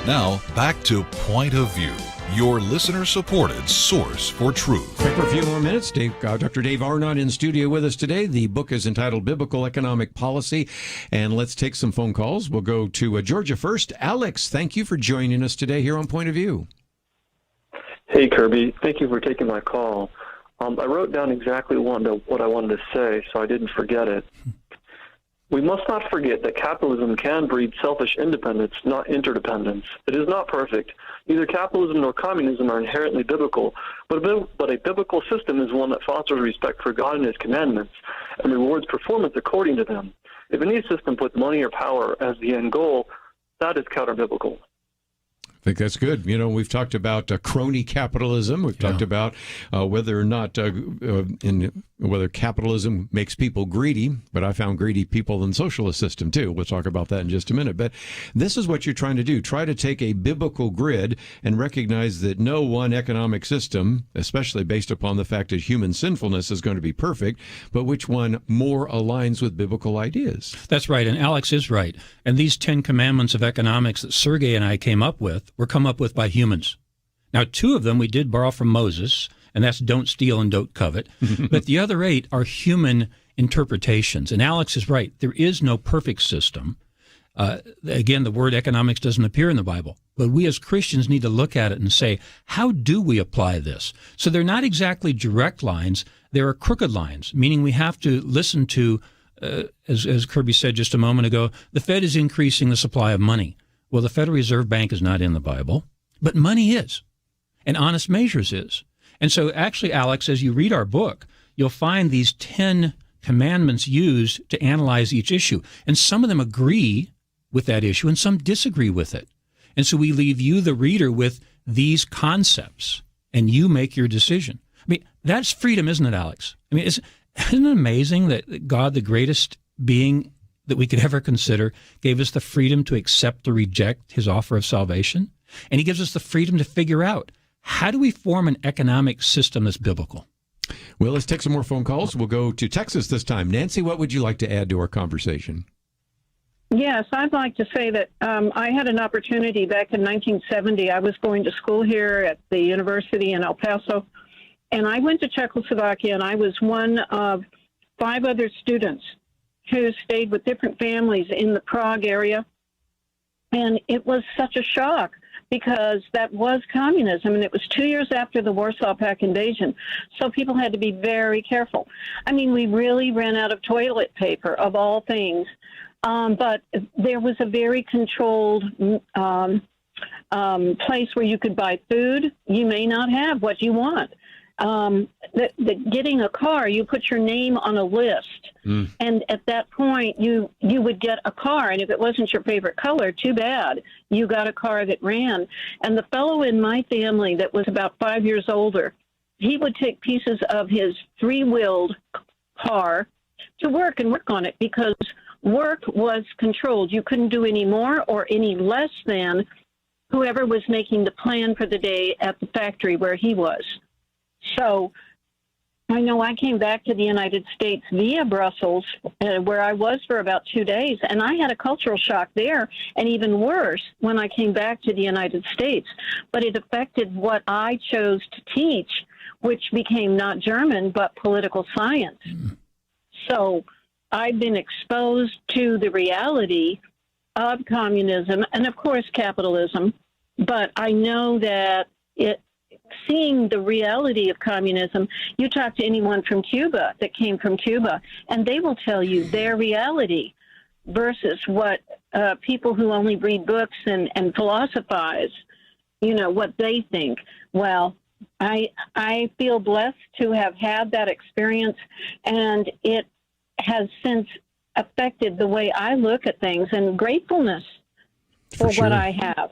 Speaker 5: Now, back to Point of View, your listener-supported source for truth.
Speaker 1: Quick for a few more minutes. Dr. Dave Arnott in studio with us today. The book is entitled Biblical Economic Policy, and let's take some phone calls. We'll go to Georgia first. Alex, thank you for joining us today here on Point of View.
Speaker 6: Hey, Kerby. Thank you for taking my call. I wrote down exactly what I wanted to say, so I didn't forget it. We must not forget that capitalism can breed selfish independence, not interdependence. It is not perfect. Neither capitalism nor communism are inherently biblical, but a biblical system is one that fosters respect for God and His commandments and rewards performance according to them. If any system puts money or power as the end goal, that is counter-biblical.
Speaker 1: I think that's good. You know, we've talked about crony capitalism. We've talked about whether or not whether capitalism makes people greedy, but I found greedy people in the socialist system too. We'll talk about that in just a minute. But this is what you're trying to do. Try to take a biblical grid and recognize that no one economic system, especially based upon the fact that human sinfulness is going to be perfect, but which one more aligns with biblical ideas.
Speaker 3: That's right, and Alex is right. And these 10 commandments of economics that Sergey and I came up with were come up with by humans. Now, 2 of them we did borrow from Moses, and that's don't steal and don't covet. But the other 8 are human interpretations. And Alex is right. There is no perfect system. Again, the word economics doesn't appear in the Bible. But we as Christians need to look at it and say, how do we apply this? So they're not exactly direct lines. There are crooked lines, meaning we have to listen to, as Kerby said just a moment ago, the Fed is increasing the supply of money. Well, the Federal Reserve Bank is not in the Bible, but money is, and honest measures is. And so actually, Alex, as you read our book, you'll find these 10 commandments used to analyze each issue. And some of them agree with that issue, and some disagree with it. And so we leave you, the reader, with these concepts, and you make your decision. I mean, that's freedom, isn't it, Alex? I mean, isn't it amazing that God, the greatest being that we could ever consider, gave us the freedom to accept or reject his offer of salvation? And he gives us the freedom to figure out, how do we form an economic system that's biblical?
Speaker 1: Well, let's take some more phone calls. We'll go to Texas this time. Nancy, what would you like to add to our conversation?
Speaker 7: Yes, I'd like to say that I had an opportunity back in 1970. I was going to school here at the university in El Paso, and I went to Czechoslovakia, and I was one of 5 other students who stayed with different families in the Prague area. And it was such a shock because that was communism, and it was 2 years after the Warsaw Pact invasion. So people had to be very careful. I mean, we really ran out of toilet paper, of all things. But there was a very controlled place where you could buy food. You may not have what you want. Getting a car, you put your name on a list, and at that point, you would get a car, and if it wasn't your favorite color, too bad. You got a car that ran. And the fellow in my family that was about 5 years older, he would take pieces of his 3-wheeled car to work and work on it because work was controlled. You couldn't do any more or any less than whoever was making the plan for the day at the factory where he was. So I know I came back to the United States via Brussels, where I was for about 2 days, and I had a cultural shock there, and even worse when I came back to the United States. But it affected what I chose to teach, which became not German, but political science. So I've been exposed to the reality of communism and, of course, capitalism, but I know that seeing the reality of communism, you talk to anyone from Cuba that came from Cuba, and they will tell you their reality versus what people who only read books and philosophize, what they think. Well, I feel blessed to have had that experience, and it has since affected the way I look at things, and gratefulness for
Speaker 1: sure.
Speaker 7: what I have.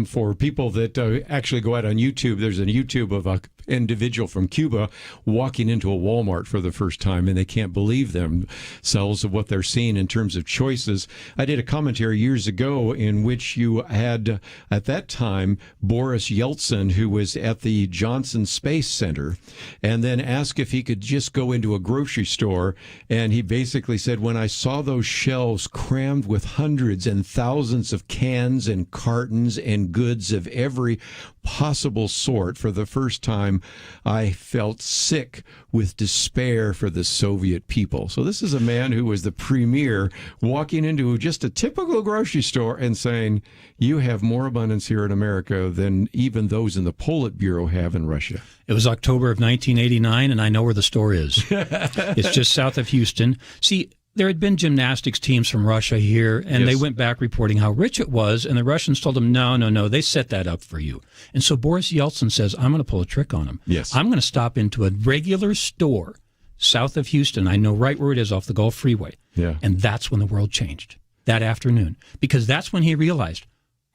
Speaker 1: For people that actually go out on YouTube, there's a YouTube of an individual from Cuba walking into a Walmart for the first time, and they can't believe themselves of what they're seeing in terms of choices. I did a commentary years ago in which you had, at that time, Boris Yeltsin, who was at the Johnson Space Center, and then asked if he could just go into a grocery store, and he basically said, when I saw those shelves crammed with hundreds and thousands of cans and cartons and goods of every possible sort for the first time, I felt sick with despair for the Soviet people. So this is a man who was the premier walking into just a typical grocery store and saying, you have more abundance here in America than even those in the Politburo have in Russia.
Speaker 3: It was October of 1989, and I know where the store is. It's just south of Houston. See, there had been gymnastics teams from Russia here, and They went back reporting how rich it was, and the Russians told them, no, they set that up for you. And so Boris Yeltsin says, I'm going to pull a trick on them.
Speaker 1: Yes.
Speaker 3: I'm going to stop into a regular store south of Houston. I know right where it is off the Gulf Freeway.
Speaker 1: Yeah.
Speaker 3: And that's when the world changed, that afternoon, because that's when he realized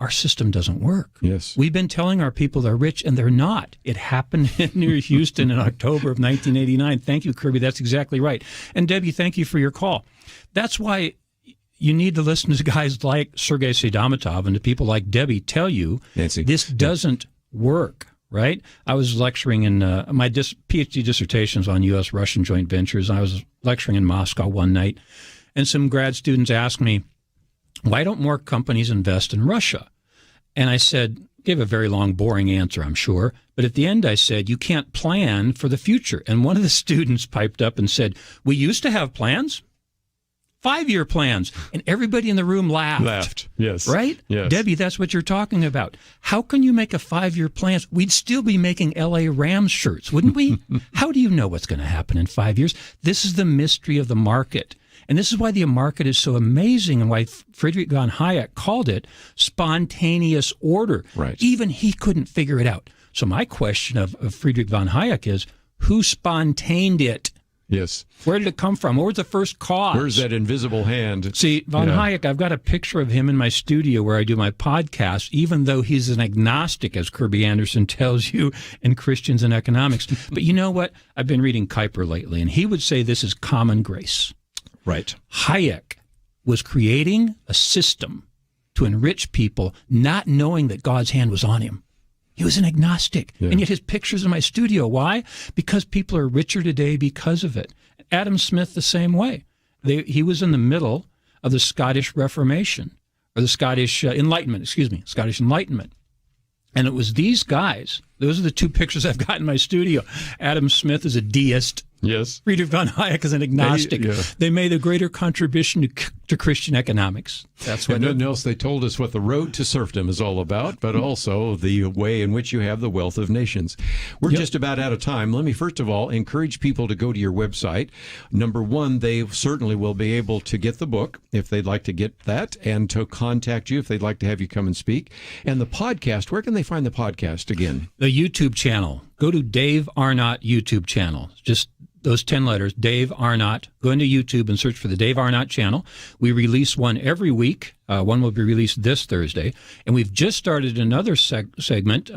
Speaker 3: our system doesn't work.
Speaker 1: Yes.
Speaker 3: We've been telling our people they're rich, and they're not. It happened near Houston in October of 1989. Thank you, Kerby. That's exactly right. And Debbie, thank you for your call. That's why you need to listen to guys like Sergei Seidamatov and to people like Debbie tell you
Speaker 1: Nancy.
Speaker 3: This doesn't work, right? I was lecturing in my PhD dissertations on U.S.-Russian joint ventures. I was lecturing in Moscow one night, and some grad students asked me, why don't more companies invest in Russia? And I said, gave a very long, boring answer, I'm sure. But at the end, I said, you can't plan for the future. And one of the students piped up and said, we used to have plans. 5-year plans. And everybody in the room laughed.
Speaker 1: Yes.
Speaker 3: Right?
Speaker 1: Yes.
Speaker 3: Debbie, that's what you're talking about. How can you make a 5-year plan? We'd still be making L.A. Rams shirts, wouldn't we? How do you know what's going to happen in 5 years? This is the mystery of the market. And this is why the market is so amazing and why Friedrich von Hayek called it spontaneous order.
Speaker 1: Right.
Speaker 3: Even he couldn't figure it out. So my question of Friedrich von Hayek is, who spontaned it?
Speaker 1: Yes.
Speaker 3: Where did it come from? What was the first cause?
Speaker 1: Where's that invisible hand?
Speaker 3: See, von Hayek, I've got a picture of him in my studio where I do my podcast, even though he's an agnostic, as Kerby Anderson tells you in Christians and Economics. But you know what? I've been reading Kuyper lately, and he would say this is common grace.
Speaker 1: Right.
Speaker 3: Hayek was creating a system to enrich people, not knowing that God's hand was on him. He was an agnostic, and yet his picture's in my studio. Why? Because people are richer today because of it. Adam Smith, the same way. He was in the middle of the Scottish Reformation, or the Scottish Enlightenment, Scottish Enlightenment. And it was these guys, those are the two pictures I've got in my studio. Adam Smith is a deist.
Speaker 1: Yes.
Speaker 3: Friedrich von Hayek is an agnostic. They made a greater contribution to Christian economics. That's what.
Speaker 1: And nothing else, they told us what the road to serfdom is all about, but also the way in which you have the wealth of nations. We're just about out of time. Let me first of all encourage people to go to your website. Number one, they certainly will be able to get the book if they'd like to get that, and to contact you if they'd like to have you come and speak. And the podcast, where can they find the podcast again?
Speaker 3: The YouTube channel. Go to Dave Arnott YouTube channel. Just those 10 letters, Dave Arnott. Go into YouTube and search for the Dave Arnott channel. We release one every week. One will be released this Thursday. And we've just started another segment.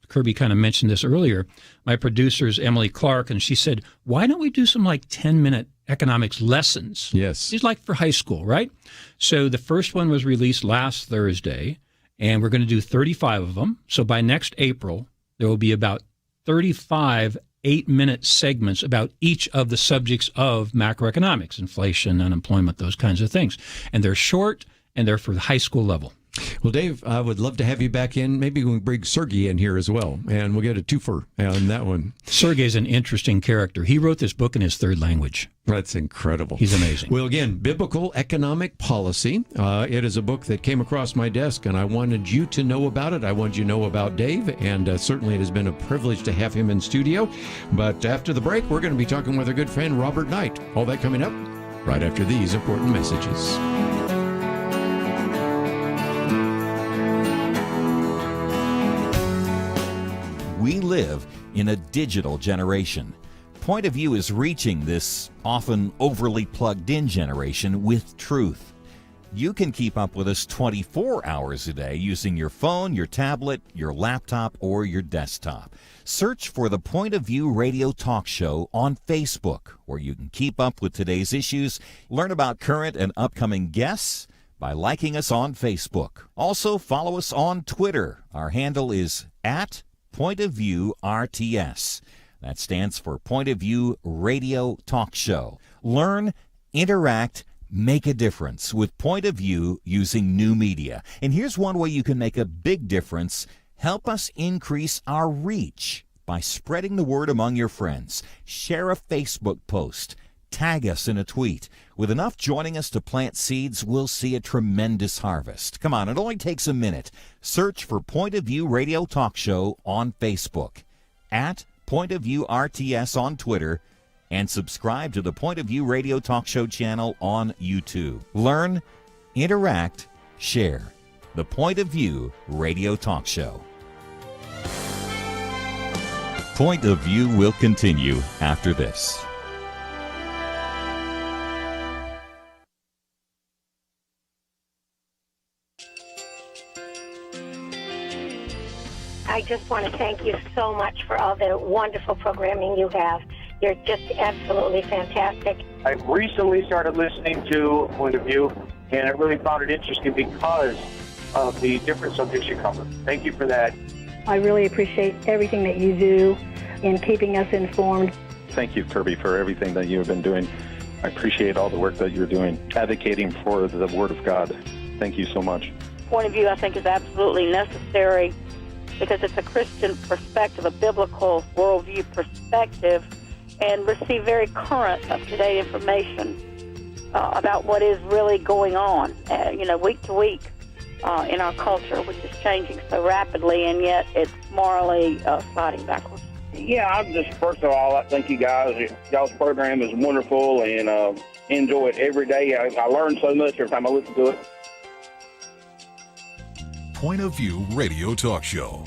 Speaker 3: Kerby kind of mentioned this earlier. My producer is Emily Clark, and she said, why don't we do some 10-minute economics lessons?
Speaker 1: Yes.
Speaker 3: It's like for high school, right? So the first one was released last Thursday, and we're going to do 35 of them. So by next April, there will be about 35 8-minute segments about each of the subjects of macroeconomics, inflation, unemployment, those kinds of things. And they're short, and they're for the high school level.
Speaker 1: Well, Dave, I would love to have you back in. Maybe we can bring Sergey in here as well, and we'll get a twofer on that one.
Speaker 3: Sergey's an interesting character. He wrote this book in his third language.
Speaker 1: That's incredible.
Speaker 3: He's amazing.
Speaker 1: Well, again, Biblical Economic Policy. It is a book that came across my desk, and I wanted you to know about it. I wanted you to know about Dave, and certainly it has been a privilege to have him in studio. But after the break, we're going to be talking with our good friend Robert Knight. All that coming up right after these important messages.
Speaker 4: We live in a digital generation. Point of View is reaching this often overly plugged-in generation with truth. You can keep up with us 24 hours a day using your phone, your tablet, your laptop, or your desktop. Search for the Point of View Radio Talk Show on Facebook, where you can keep up with today's issues, learn about current and upcoming guests by liking us on Facebook. Also, follow us on Twitter. Our handle is @Point of View RTS. That stands for Point of View Radio Talk Show. Learn, interact, make a difference with Point of View using new media. And here's one way you can make a big difference. Help us increase our reach by spreading the word among your friends. Share a Facebook post. Tag us in a tweet. With enough joining us to plant seeds, we'll see a tremendous harvest. Come on, it only takes a minute. Search for Point of View Radio Talk Show on Facebook, @Point of View RTS on Twitter, and subscribe to the Point of View Radio Talk Show channel on YouTube. Learn, interact, share. The Point of View Radio Talk Show. Point of View will continue after this.
Speaker 8: I just want to thank you so much for all the wonderful programming you have. You're just absolutely fantastic.
Speaker 9: I recently started listening to Point of View, and I really found it interesting because of the different subjects you cover. Thank you for that.
Speaker 10: I really appreciate everything that you do in keeping us informed.
Speaker 11: Thank you, Kerby, for everything that you have been doing. I appreciate all the work that you're doing, advocating for the Word of God. Thank you so much.
Speaker 12: Point of View, I think, is absolutely necessary because it's a Christian perspective, a biblical worldview perspective, and receive very current, up-to-date information about what is really going on, week to week in our culture, which is changing so rapidly, and yet it's morally sliding backwards.
Speaker 9: Yeah, I'm just, first of all, I thank you guys. Y'all's program is wonderful, and enjoy it every day. I learn so much every time I listen to it.
Speaker 5: Point of View Radio Talk Show.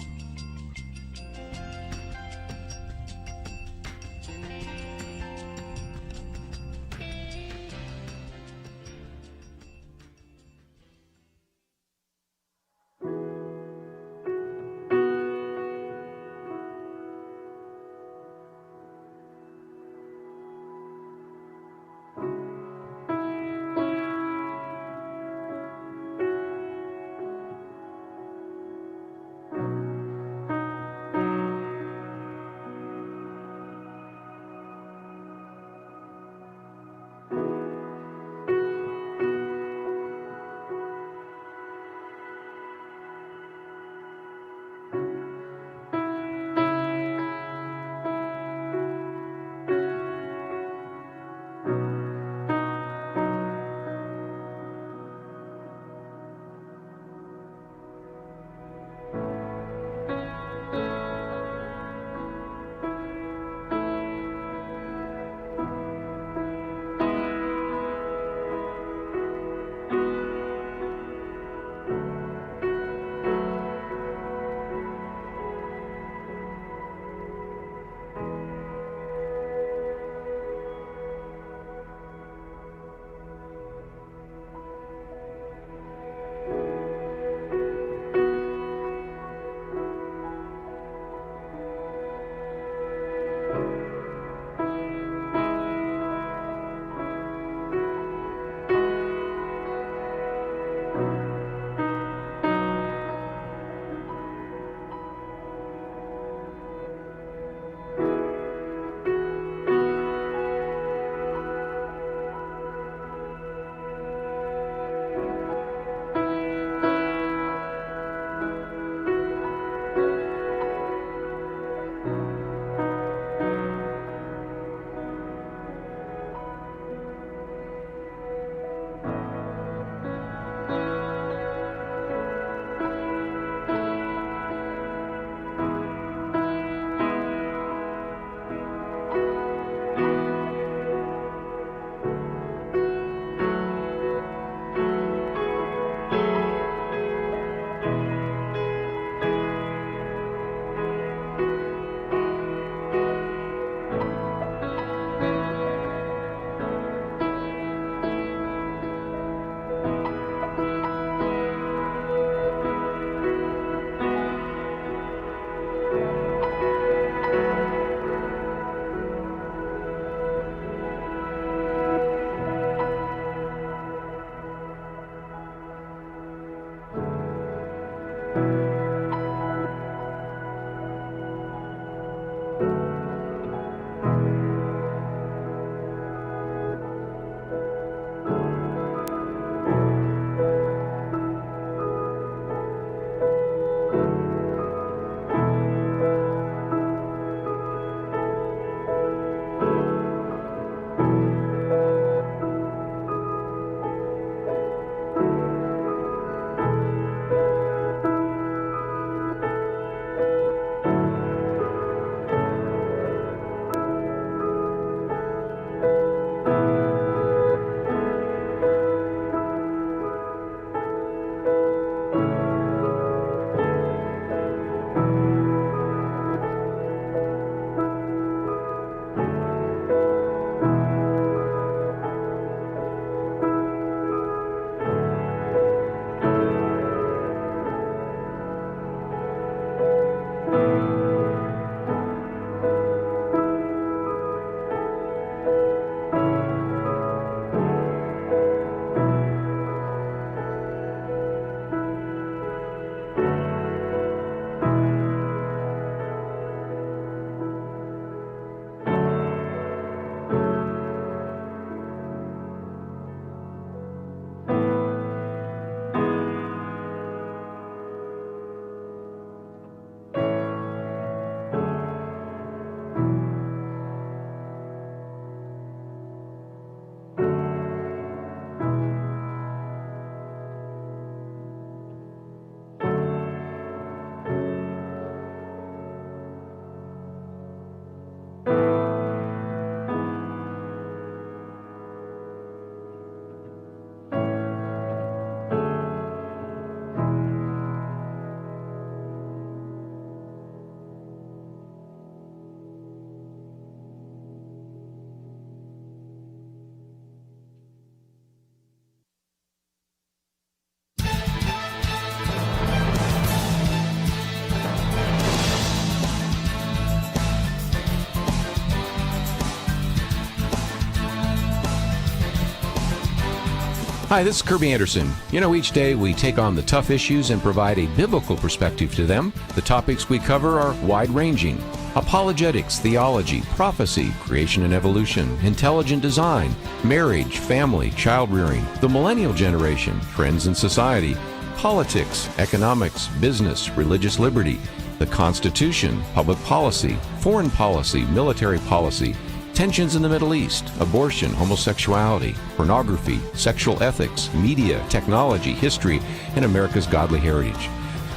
Speaker 1: Hi, this is Kerby Anderson. You know, each day we take on the tough issues and provide a biblical perspective to them. The topics we cover are wide-ranging. Apologetics, theology, prophecy, creation and evolution, intelligent design, marriage, family, child-rearing, the millennial generation, trends in society, politics, economics, business, religious liberty, the Constitution, public policy, foreign policy, military policy, tensions in the Middle East, abortion, homosexuality, pornography, sexual ethics, media, technology, history, and America's godly heritage.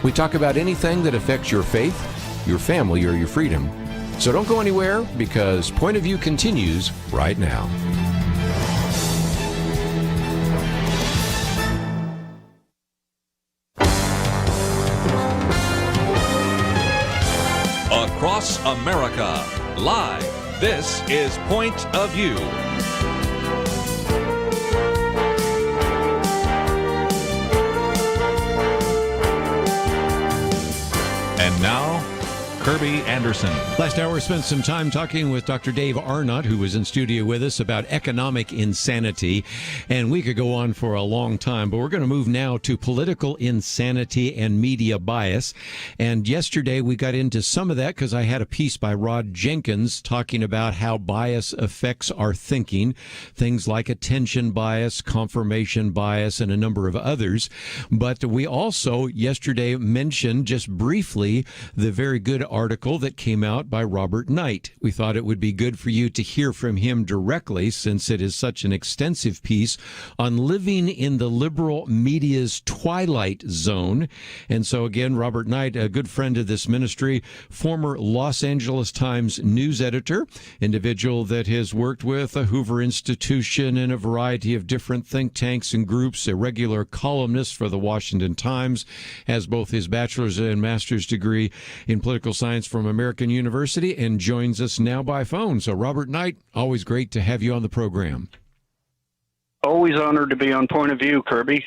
Speaker 1: We talk about anything that affects your faith, your family, or your freedom. So don't go anywhere, because Point of View continues right now.
Speaker 2: Across America, live. This is Point of View. And now, Kerby Anderson.
Speaker 1: Last hour, we spent some time talking with Dr. Dave Arnott, who was in studio with us, about economic insanity. And we could go on for a long time, but we're going to move now to political insanity and media bias. And yesterday, we got into some of that because I had a piece by Rod Jenkins talking about how bias affects our thinking, things like attention bias, confirmation bias, and a number of others. But we also yesterday mentioned just briefly the very good article that came out by Robert Knight. We thought it would be good for you to hear from him directly, since it is such an extensive piece on living in the liberal media's twilight zone. And so again, Robert Knight, a good friend of this ministry, former Los Angeles Times news editor, individual that has worked with the Hoover Institution and a variety of different think tanks and groups, a regular columnist for the Washington Times, has both his bachelor's and master's degree in political science from American University, and joins us now by phone. So, Robert Knight, always great to have you on the program.
Speaker 13: Always honored to be on Point of View, Kerby.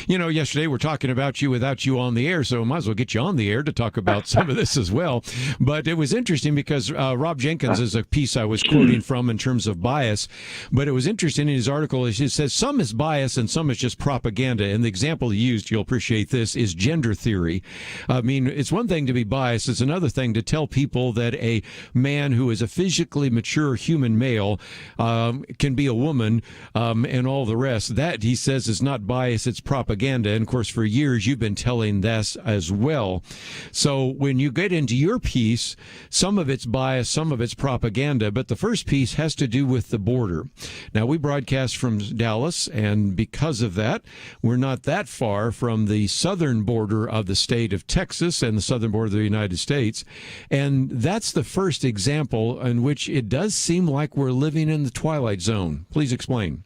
Speaker 1: You know, yesterday we're talking about you without you on the air, so might as well get you on the air to talk about some of this as well. But it was interesting because Rob Jenkins is a piece I was quoting from in terms of bias. But it was interesting in his article, he says some is bias and some is just propaganda. And the example he used, you'll appreciate this, is gender theory. I mean, it's one thing to be biased. It's another thing to tell people that a man who is a physically mature human male can be a woman and all the rest. That, he says, is not bias, it's propaganda. And of course, for years, you've been telling this as well. So when you get into your piece, some of it's bias, some of it's propaganda. But the first piece has to do with the border. Now, we broadcast from Dallas, and because of that, we're not that far from the southern border of the state of Texas and the southern border of the United States. And that's the first example in which it does seem like we're living in the twilight zone. Please explain.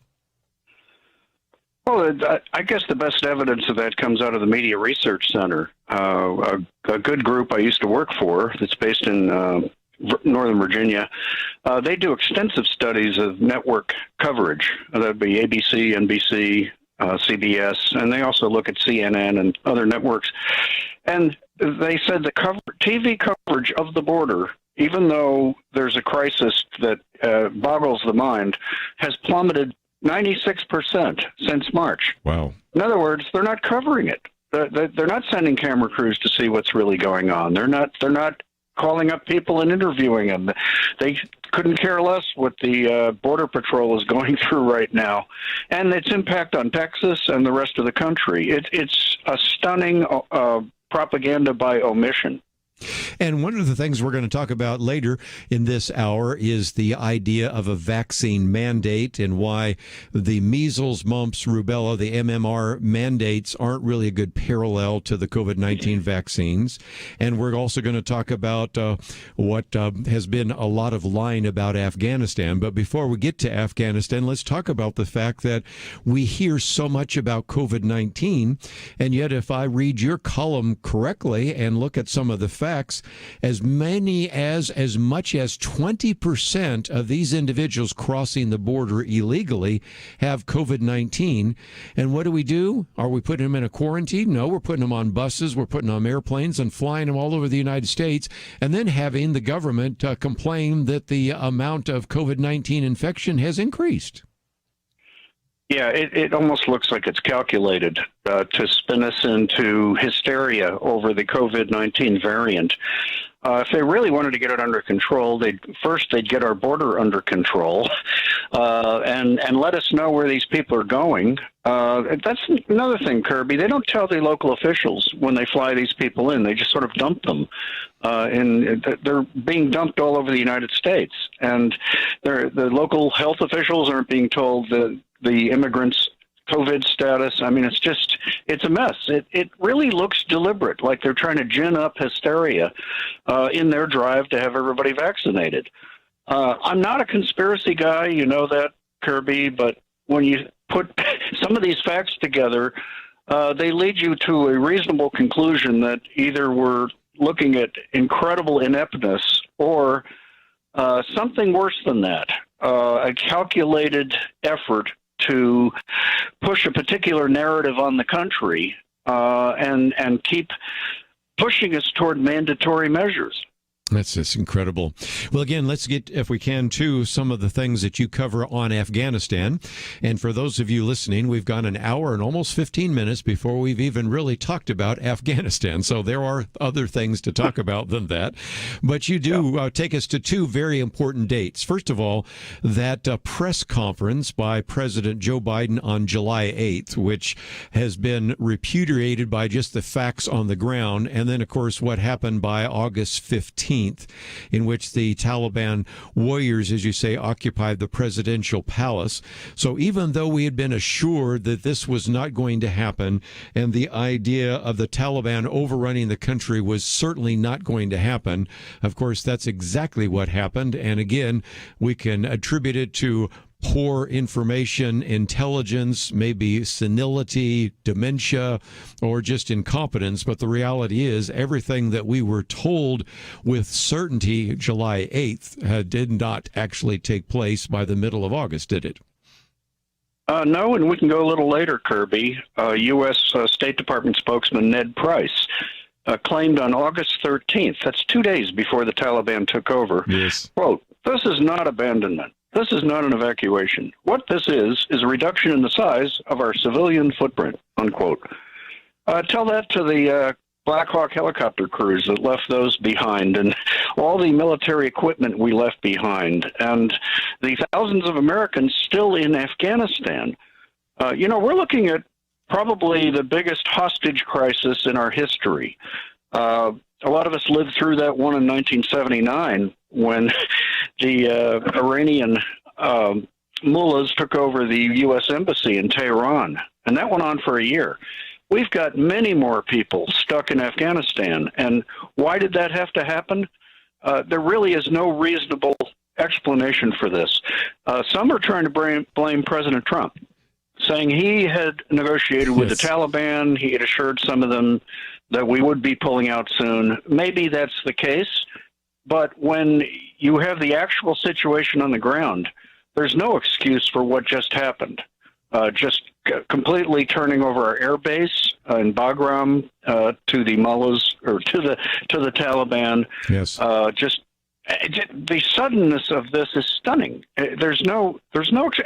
Speaker 13: Well, I guess the best evidence of that comes out of the Media Research Center, a good group I used to work for that's based in Northern Virginia. They do extensive studies of network coverage. That would be ABC, NBC, CBS, and they also look at CNN and other networks. And they said the TV coverage of the border, even though there's a crisis that boggles the mind, has plummeted 96% since March.
Speaker 1: Wow.
Speaker 13: In other words, they're not covering it. They're not sending camera crews to see what's really going on. They're not calling up people and interviewing them. They couldn't care less what the Border Patrol is going through right now, and its impact on Texas and the rest of the country. It's a stunning propaganda by omission.
Speaker 1: And one of the things we're going to talk about later in this hour is the idea of a vaccine mandate and why the measles, mumps, rubella, the MMR mandates aren't really a good parallel to the COVID-19 vaccines. And we're also going to talk about what has been a lot of lying about Afghanistan. But before we get to Afghanistan, let's talk about the fact that we hear so much about COVID-19. And yet, if I read your column correctly and look at some of the facts, as much as 20% of these individuals crossing the border illegally have COVID-19. And what do? Are we putting them in a quarantine? No, we're putting them on buses, we're putting them on airplanes and flying them all over the United States, and then having the government complain that the amount of COVID-19 infection has increased.
Speaker 13: Yeah, it almost looks like it's calculated to spin us into hysteria over the COVID-19 variant. If they really wanted to get it under control, they'd get our border under control and let us know where these people are going. That's another thing, Kerby. They don't tell the local officials when they fly these people in. They just sort of dump them. And they're being dumped all over the United States. And the local health officials aren't being told the immigrants' COVID status. I mean, it's a mess. It really looks deliberate, like they're trying to gin up hysteria in their drive to have everybody vaccinated. I'm not a conspiracy guy, you know that, Kerby, but when you put some of these facts together, they lead you to a reasonable conclusion that either we're looking at incredible ineptness or something worse than that, a calculated effort to push a particular narrative on the country and keep pushing us toward mandatory measures.
Speaker 1: That's just incredible. Well, again, let's get, if we can, to some of the things that you cover on Afghanistan. And for those of you listening, we've gone an hour and almost 15 minutes before we've even really talked about Afghanistan. So there are other things to talk about than that. But you do take us to two very important dates. First of all, that press conference by President Joe Biden on July 8th, which has been repudiated by just the facts on the ground. And then, of course, what happened by August 15th. In which the Taliban warriors, as you say, occupied the presidential palace. So even though we had been assured that this was not going to happen and the idea of the Taliban overrunning the country was certainly not going to happen, of course, that's exactly what happened. And again, we can attribute it to poor information, intelligence, maybe senility, dementia, or just incompetence. But the reality is everything that we were told with certainty July 8th did not actually take place by the middle of August, did it?
Speaker 13: No, and we can go a little later, Kerby. U.S. State Department spokesman Ned Price claimed on August 13th, that's 2 days before the Taliban took over, quote, "This is not abandonment. This is not an evacuation. What this is a reduction in the size of our civilian footprint," unquote. Tell that to the Black Hawk helicopter crews that left those behind and all the military equipment we left behind and the thousands of Americans still in Afghanistan. We're looking at probably the biggest hostage crisis in our history. A lot of us lived through that one in 1979 when the Iranian mullahs took over the U.S. Embassy in Tehran, and that went on for a year. We've got many more people stuck in Afghanistan, and why did that have to happen? There really is no reasonable explanation for this. Some are trying to blame President Trump, saying he had negotiated with the Taliban, he had assured some of them that we would be pulling out soon. Maybe that's the case. But when you have the actual situation on the ground, there's no excuse for what just happened. Just completely turning over our air base in Bagram to the mullahs or to the Taliban.
Speaker 1: Yes.
Speaker 13: The suddenness of this is stunning. There's no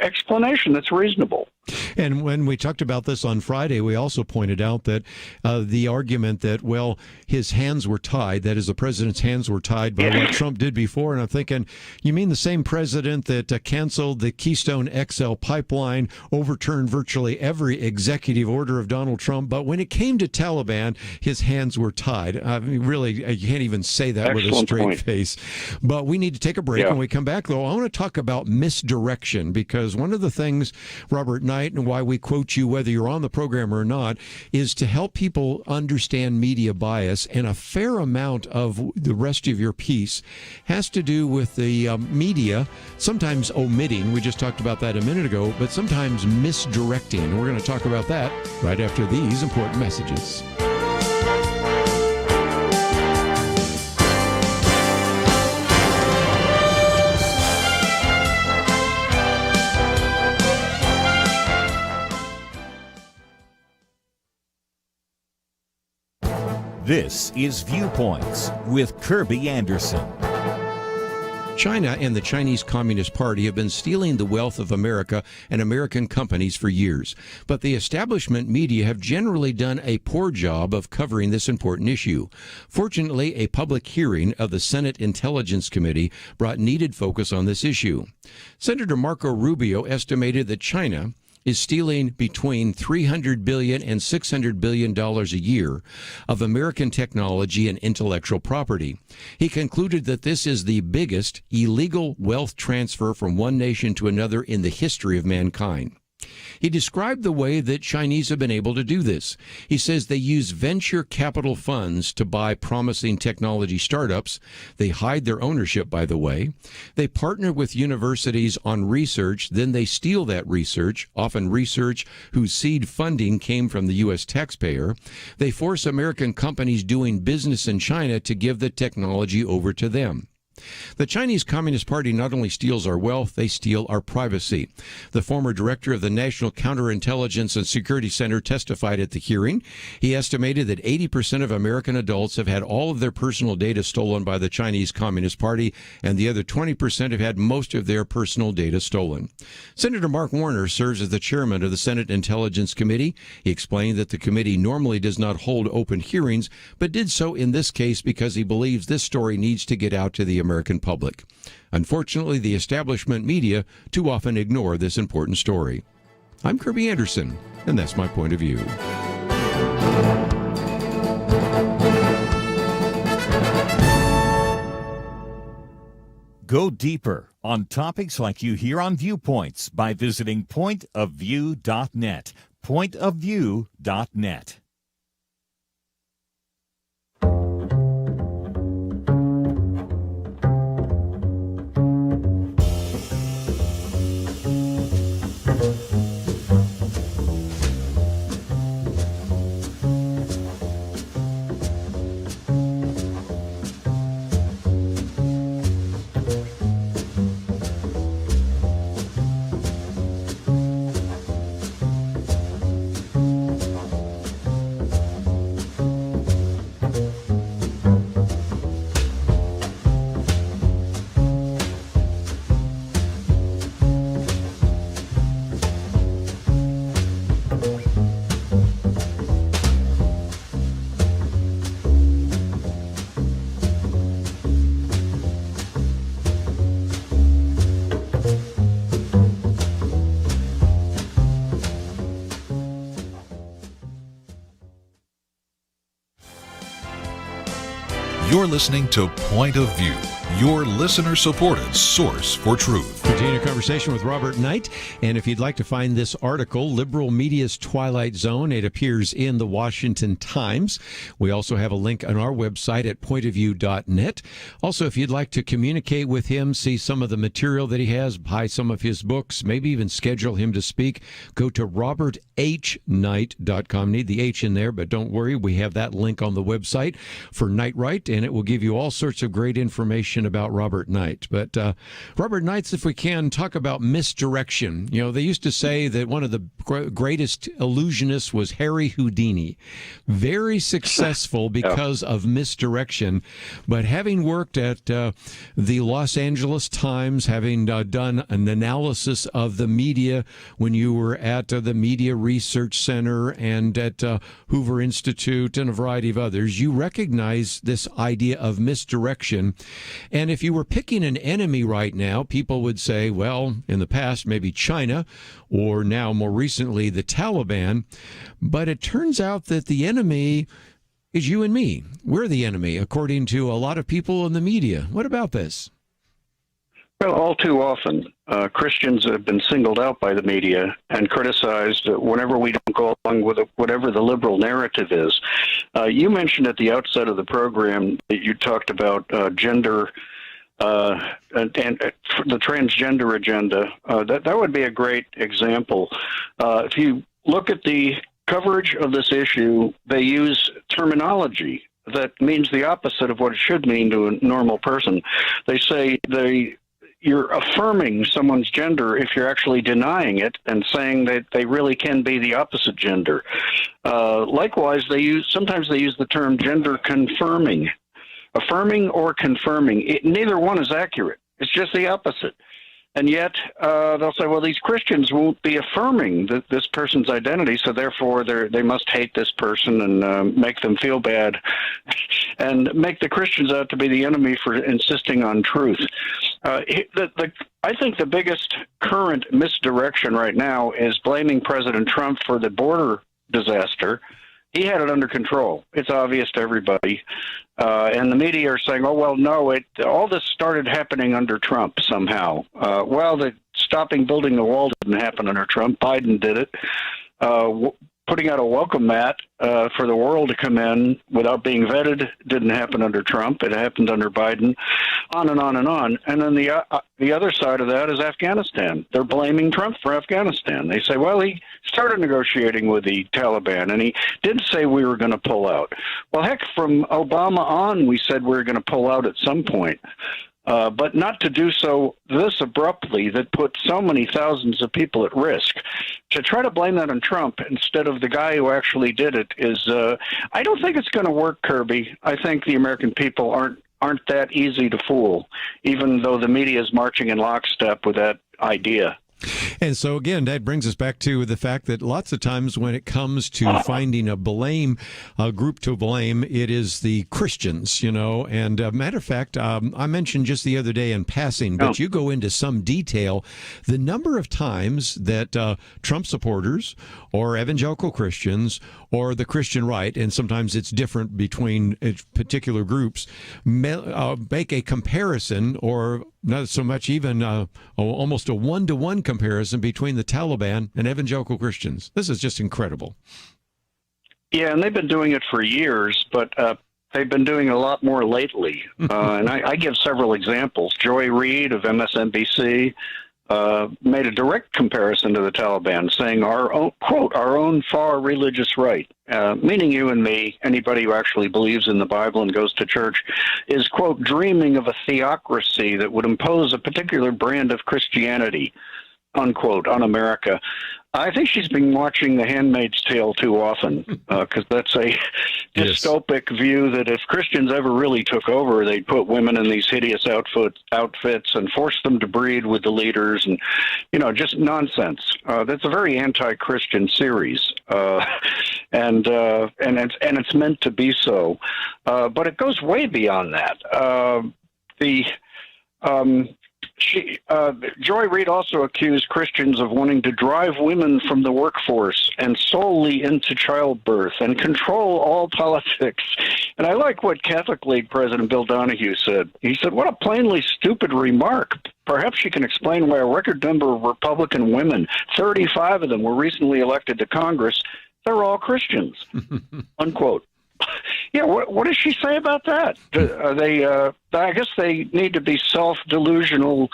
Speaker 13: explanation that's reasonable.
Speaker 1: And when we talked about this on Friday, we also pointed out that the argument that, well, his hands were tied, that is, the president's hands were tied by what Trump did before. And I'm thinking, you mean the same president that canceled the Keystone XL pipeline, overturned virtually every executive order of Donald Trump, but when it came to Taliban, his hands were tied. I mean, really, you can't even say that with a straight face. But we need to take a break. When we come back, though, I want to talk about misdirection, because one of the things, Robert Knight, and why we quote you whether you're on the program or not, is to help people understand media bias. And a fair amount of the rest of your piece has to do with the media sometimes omitting, we just talked about that a minute ago, but sometimes misdirecting. We're going to talk about that right after these important messages.
Speaker 4: This is Viewpoints with Kerby Anderson.
Speaker 1: China and the Chinese Communist Party have been stealing the wealth of America and American companies for years, but the establishment media have generally done a poor job of covering this important issue. Fortunately, a public hearing of the Senate Intelligence Committee brought needed focus on this issue. Senator Marco Rubio estimated that China is stealing between $300 billion and $600 billion a year of American technology and intellectual property. He concluded that this is the biggest illegal wealth transfer from one nation to another in the history of mankind. He described the way that Chinese have been able to do this. He says they use venture capital funds to buy promising technology startups. They hide their ownership, by the way. They partner with universities on research, then they steal that research, often research whose seed funding came from the U.S. taxpayer. They force American companies doing business in China to give the technology over to them. The Chinese Communist Party not only steals our wealth, they steal our privacy. The former director of the National Counterintelligence and Security Center testified at the hearing. He estimated that 80% of American adults have had all of their personal data stolen by the Chinese Communist Party, and the other 20% have had most of their personal data stolen. Senator Mark Warner serves as the chairman of the Senate Intelligence Committee. He explained that the committee normally does not hold open hearings, but did so in this case because he believes this story needs to get out to the American public. Unfortunately, the establishment media too often ignore this important story. I'm Kerby Anderson, and that's my point of view.
Speaker 4: Go deeper on topics like you hear on Viewpoints by visiting pointofview.net. Pointofview.net.
Speaker 5: You're listening to Point of View, your listener-supported source for truth.
Speaker 1: Continue a conversation with Robert Knight, and if you'd like to find this article, Liberal Media's Twilight Zone, it appears in the Washington Times. We also have a link on our website at pointofview.net. Also, if you'd like to communicate with him, see some of the material that he has, buy some of his books, maybe even schedule him to speak, go to roberthknight.com. Need the H in there, but don't worry, we have that link on the website for Knight Right, and it will give you all sorts of great information about Robert Knight. But Robert Knight's, if we can, talk about misdirection. You know, they used to say that one of the greatest illusionists was Harry Houdini. Very successful because of misdirection. But having worked at the Los Angeles Times, having done an analysis of the media when you were at the Media Research Center and at Hoover Institute and a variety of others, you recognize this idea of misdirection. And if you were picking an enemy right now, people would say, well, in the past, maybe China, or now more recently, the Taliban. But it turns out that the enemy is you and me. We're the enemy, according to a lot of people in the media. What about this?
Speaker 13: Well, all too often, Christians have been singled out by the media and criticized whenever we don't go along with whatever the liberal narrative is. You mentioned at the outset of the program that you talked about gender and the transgender agenda. That would be a great example. If you look at the coverage of this issue, they use terminology that means the opposite of what it should mean to a normal person. They say you're affirming someone's gender if you're actually denying it and saying that they really can be the opposite gender. Likewise, sometimes they use the term gender confirming. Affirming or confirming, neither one is accurate. It's just the opposite. And yet they'll say, well, these Christians won't be affirming this person's identity, so therefore they must hate this person and make them feel bad and make the Christians out to be the enemy for insisting on truth. I think the biggest current misdirection right now is blaming President Trump for the border disaster. He had it under control. It's obvious to everybody. And the media are saying, oh, well, no, all this started happening under Trump somehow. Well, the stopping building the wall didn't happen under Trump. Biden did it. Putting out a welcome mat for the world to come in without being vetted didn't happen under Trump. It happened under Biden, on and on and on. And then the other side of that is Afghanistan. They're blaming Trump for Afghanistan. They say, well, he started negotiating with the Taliban, and he did say we were going to pull out. Well, heck, from Obama on, we said we were going to pull out at some point. But not to do so this abruptly that put so many thousands of people at risk. To try to blame that on Trump instead of the guy who actually did it is, I don't think it's going to work, Kerby. I think the American people aren't that easy to fool, even though the media is marching in lockstep with that idea.
Speaker 1: And so, again, that brings us back to the fact that lots of times when it comes to finding a group to blame, it is the Christians, And matter of fact, I mentioned just the other day in passing, but you go into some detail, the number of times that Trump supporters or evangelical Christians or the Christian right, and sometimes it's different between particular groups, make a comparison or not so much even almost a one-to-one comparison between the Taliban and evangelical Christians. This is just incredible.
Speaker 13: Yeah, and they've been doing it for years, but they've been doing a lot more lately. And I give several examples. Joy Reid of MSNBC made a direct comparison to the Taliban, saying our own, quote, our own far religious right, meaning you and me, anybody who actually believes in the Bible and goes to church, is, quote, dreaming of a theocracy that would impose a particular brand of Christianity, unquote, on America. I think she's been watching The Handmaid's Tale too often, because that's a dystopic view that if Christians ever really took over, they'd put women in these hideous outfits and force them to breed with the leaders, and just nonsense. That's a very anti-Christian series, and it's meant to be so, but it goes way beyond that. Joy Reid also accused Christians of wanting to drive women from the workforce and solely into childbirth and control all politics. And I like what Catholic League President Bill Donahue said. He said, what a plainly stupid remark. Perhaps you can explain why a record number of Republican women, 35 of them, were recently elected to Congress. They're all Christians, unquote. Yeah, what does she say about that? I guess they need to be self-delusional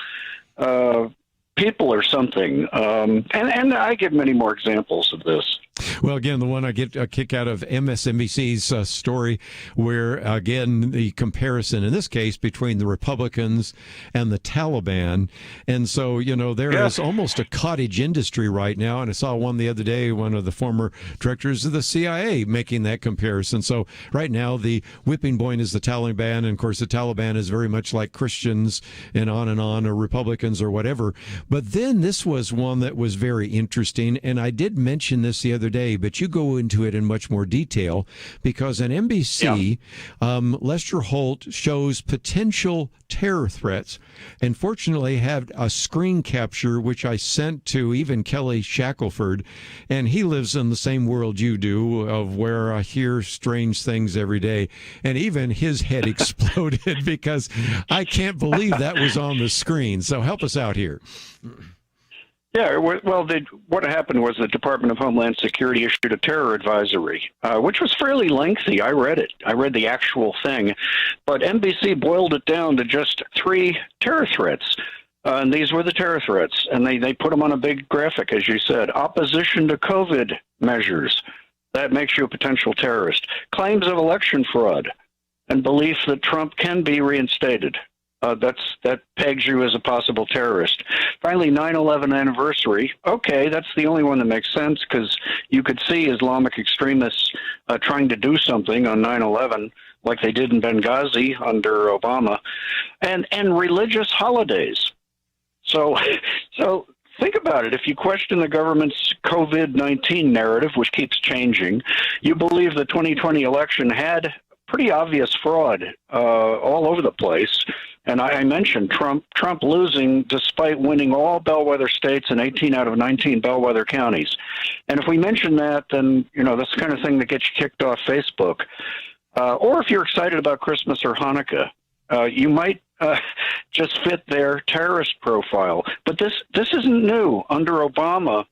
Speaker 13: people or something. And I give many more examples of this.
Speaker 1: Well, again, the one I get a kick out of MSNBC's story where, again, the comparison in this case between the Republicans and the Taliban. And so, there is almost a cottage industry right now. And I saw one the other day, one of the former directors of the CIA making that comparison. So right now, the whipping boy is the Taliban. And, of course, the Taliban is very much like Christians and on, or Republicans or whatever. But then this was one that was very interesting. And I did mention this the other day, but you go into it in much more detail because on NBC, Lester Holt shows potential terror threats, and fortunately had a screen capture which I sent to even Kelly Shackelford, and he lives in the same world you do, of where I hear strange things every day, and even his head exploded because I can't believe that was on the screen. So help us out here.
Speaker 13: Yeah, well, what happened was the Department of Homeland Security issued a terror advisory, which was fairly lengthy. I read it. I read the actual thing. But NBC boiled it down to just 3 terror threats. And these were the terror threats. And they put them on a big graphic, as you said. Opposition to COVID measures. That makes you a potential terrorist. Claims of election fraud and belief that Trump can be reinstated. That pegs you as a possible terrorist. Finally, 9/11 anniversary. Okay, that's the only one that makes sense because you could see Islamic extremists trying to do something on 9/11. like they did in Benghazi under Obama, and religious holidays. So think about it. If you question the government's COVID-19 narrative, which keeps changing, you believe the 2020 election had pretty obvious fraud all over the place. And I mentioned Trump losing despite winning all bellwether states and 18 out of 19 bellwether counties. And if we mention that, then, that's the kind of thing that gets you kicked off Facebook. Or if you're excited about Christmas or Hanukkah, you might just fit their terrorist profile. But this isn't new. Under Obama,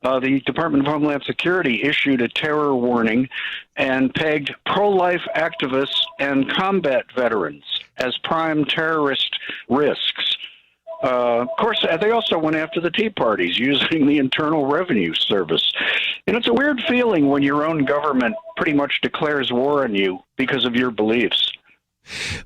Speaker 13: the Department of Homeland Security issued a terror warning and pegged pro-life activists and combat veterans as prime terrorist risks. Of course, they also went after the Tea Parties using the Internal Revenue Service. And it's a weird feeling when your own government pretty much declares war on you because of your beliefs.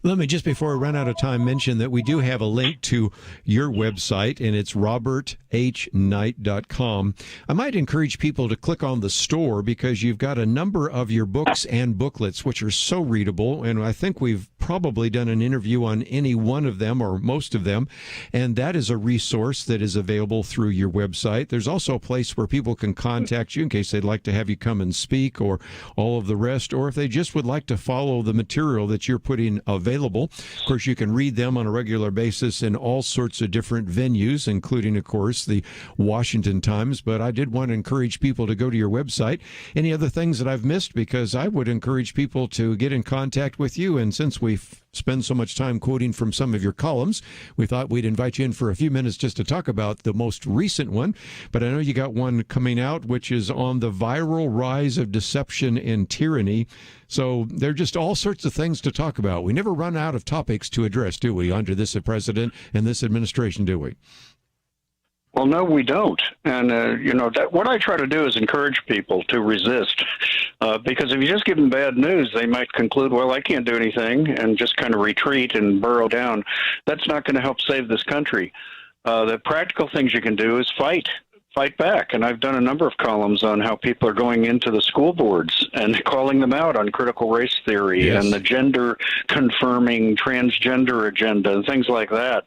Speaker 1: Let me, just before we run out of time, mention that we do have a link to your website, and it's roberthknight.com. I might encourage people to click on the store because you've got a number of your books and booklets, which are so readable, and I think we've probably done an interview on any one of them or most of them, and that is a resource that is available through your website. There's also a place where people can contact you in case they'd like to have you come and speak, or all of the rest, or if they just would like to follow the material that you're putting available. Of course, you can read them on a regular basis in all sorts of different venues, including, of course, the Washington Times. But I did want to encourage people to go to your website. Any other things that I've missed? Because I would encourage people to get in contact with you. And since we spend so much time quoting from some of your columns, we thought we'd invite you in for a few minutes just to talk about the most recent one. But I know you got one coming out, which is on the viral rise of deception and tyranny. So there are just all sorts of things to talk about. We never run out of topics to address, do we, under this president and this administration, do we?
Speaker 13: Well, no, we don't. And, that what I try to do is encourage people to resist. Because if you just give them bad news, they might conclude, well, I can't do anything, and just kind of retreat and burrow down. That's not going to help save this country. The practical things you can do is fight back. And I've done a number of columns on how people are going into the school boards and calling them out on critical race theory and the gender confirming transgender agenda and things like that.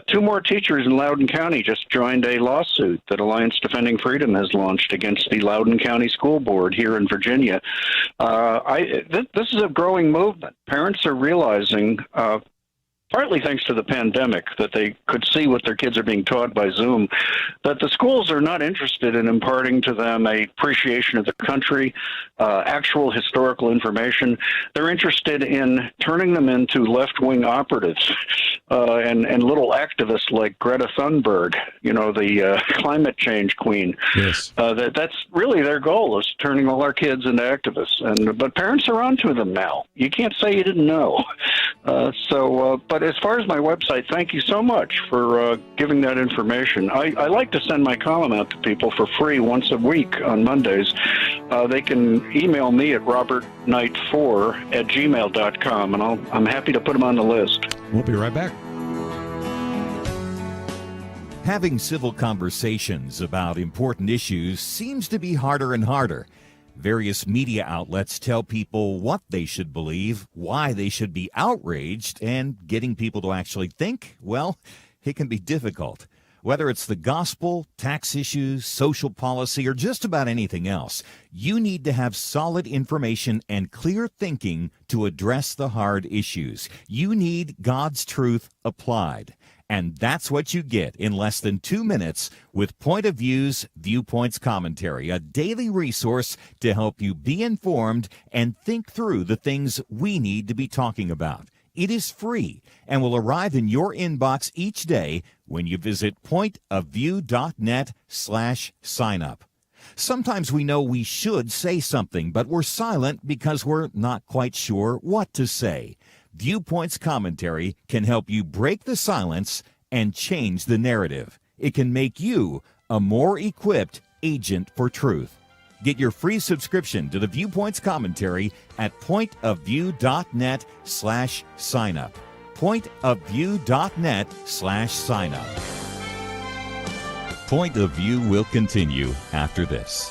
Speaker 13: 2 more teachers in Loudoun County just joined a lawsuit that Alliance Defending Freedom has launched against the Loudoun County School Board here in Virginia. This is a growing movement. Parents are realizing, partly thanks to the pandemic, that they could see what their kids are being taught by Zoom, that the schools are not interested in imparting to them a appreciation of the country, actual historical information. They're interested in turning them into left-wing operatives and little activists like Greta Thunberg, the climate change queen. Yes. That's really their goal, is turning all our kids into activists. But parents are onto them now. You can't say you didn't know. But as far as my website, thank you so much for giving that information. I like to send my column out to people for free once a week on Mondays. They can email me at robertknight4@gmail.com, and I'm happy to put them on the list.
Speaker 1: We'll be right back.
Speaker 4: Having civil conversations about important issues seems to be harder and harder. Various media outlets tell people what they should believe, why they should be outraged, and getting people to actually think, well, it can be difficult. Whether it's the gospel, tax issues, social policy, or just about anything else, you need to have solid information and clear thinking to address the hard issues. You need God's truth applied. And that's what you get in less than 2 minutes with Point of View's Viewpoints Commentary, a daily resource to help you be informed and think through the things we need to be talking about. It is free and will arrive in your inbox each day when you visit pointofview.net/signup. Sometimes we know we should say something, but we're silent because we're not quite sure what to say. Viewpoints Commentary can help you break the silence and change the narrative. It can make you a more equipped agent for truth. Get your free subscription to the Viewpoints Commentary at pointofview.net/signup. Pointofview.net/signup. Point of View will continue after this.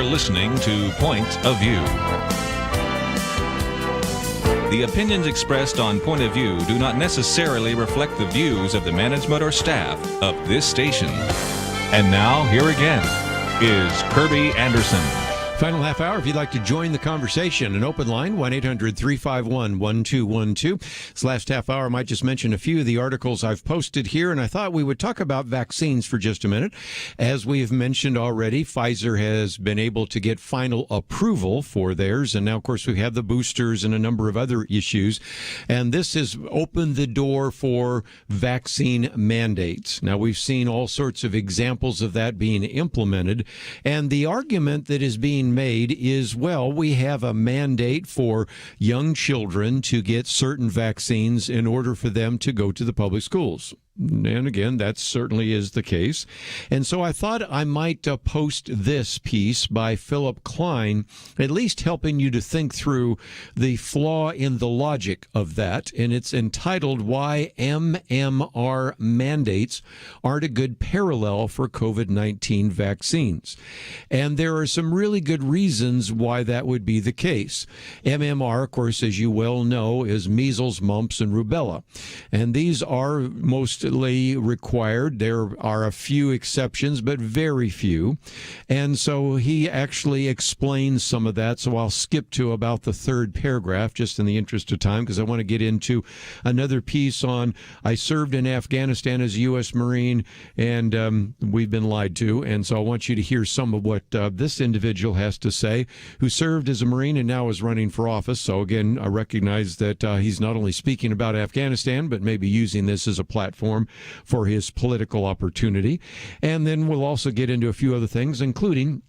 Speaker 2: You're listening to Point of View. The opinions expressed on Point of View do not necessarily reflect the views of the management or staff of this station. And now, here again is Kerby Anderson.
Speaker 1: Final half hour, if you'd like to join the conversation, an open line, 1-800-351-1212. This last half hour, I might just mention a few of the articles I've posted here, and I thought we would talk about vaccines for just a minute. As we've mentioned already, Pfizer has been able to get final approval for theirs, and now, of course, we have the boosters and a number of other issues, and this has opened the door for vaccine mandates. Now, we've seen all sorts of examples of that being implemented, and the argument that is being made is, well, we have a mandate for young children to get certain vaccines in order for them to go to the public schools. And again, that certainly is the case. And so I thought I might post this piece by Philip Klein, at least helping you to think through the flaw in the logic of that. And it's entitled, Why MMR Mandates Aren't a Good Parallel for COVID-19 Vaccines. And there are some really good reasons why that would be the case. MMR, of course, as you well know, is measles, mumps, and rubella. And these are mostly required. There are a few exceptions, but very few. And so he actually explains some of that. So I'll skip to about the third paragraph, just in the interest of time, because I want to get into another piece on, I served in Afghanistan as a U.S. Marine, and we've been lied to. And so I want you to hear some of what this individual has to say, who served as a Marine and now is running for office. So again, I recognize that he's not only speaking about Afghanistan, but maybe using this as a platform for his political opportunity. And then we'll also get into a few other things, including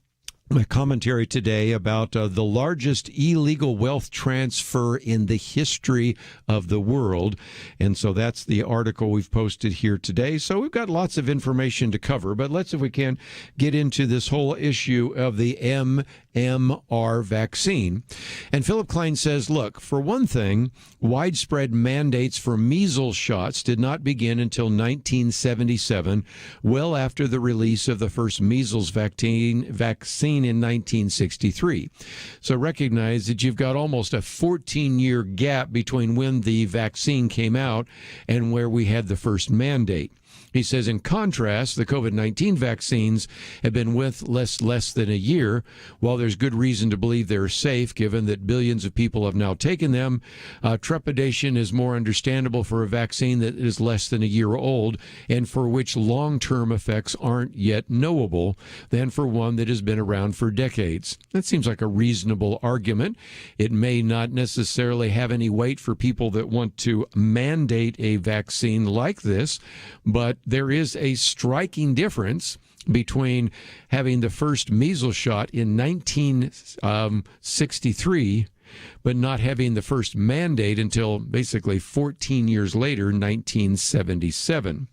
Speaker 1: my commentary today about the largest illegal wealth transfer in the history of the world. And so that's the article we've posted here today. So we've got lots of information to cover, but let's, if we can, get into this whole issue of the MMR vaccine. And Philip Klein says, look, for one thing, widespread mandates for measles shots did not begin until 1977, well after the release of the first measles vaccine in 1963. So recognize that you've got almost a 14-year gap between when the vaccine came out and where we had the first mandate. He says, in contrast, the COVID-19 vaccines have been with less than a year. While there's good reason to believe they're safe, given that billions of people have now taken them, trepidation is more understandable for a vaccine that is less than a year old and for which long-term effects aren't yet knowable than for one that has been around for decades. That seems like a reasonable argument. It may not necessarily have any weight for people that want to mandate a vaccine like this, but there is a striking difference between having the first measles shot in 1963 but not having the first mandate until basically 14 years later, 1977.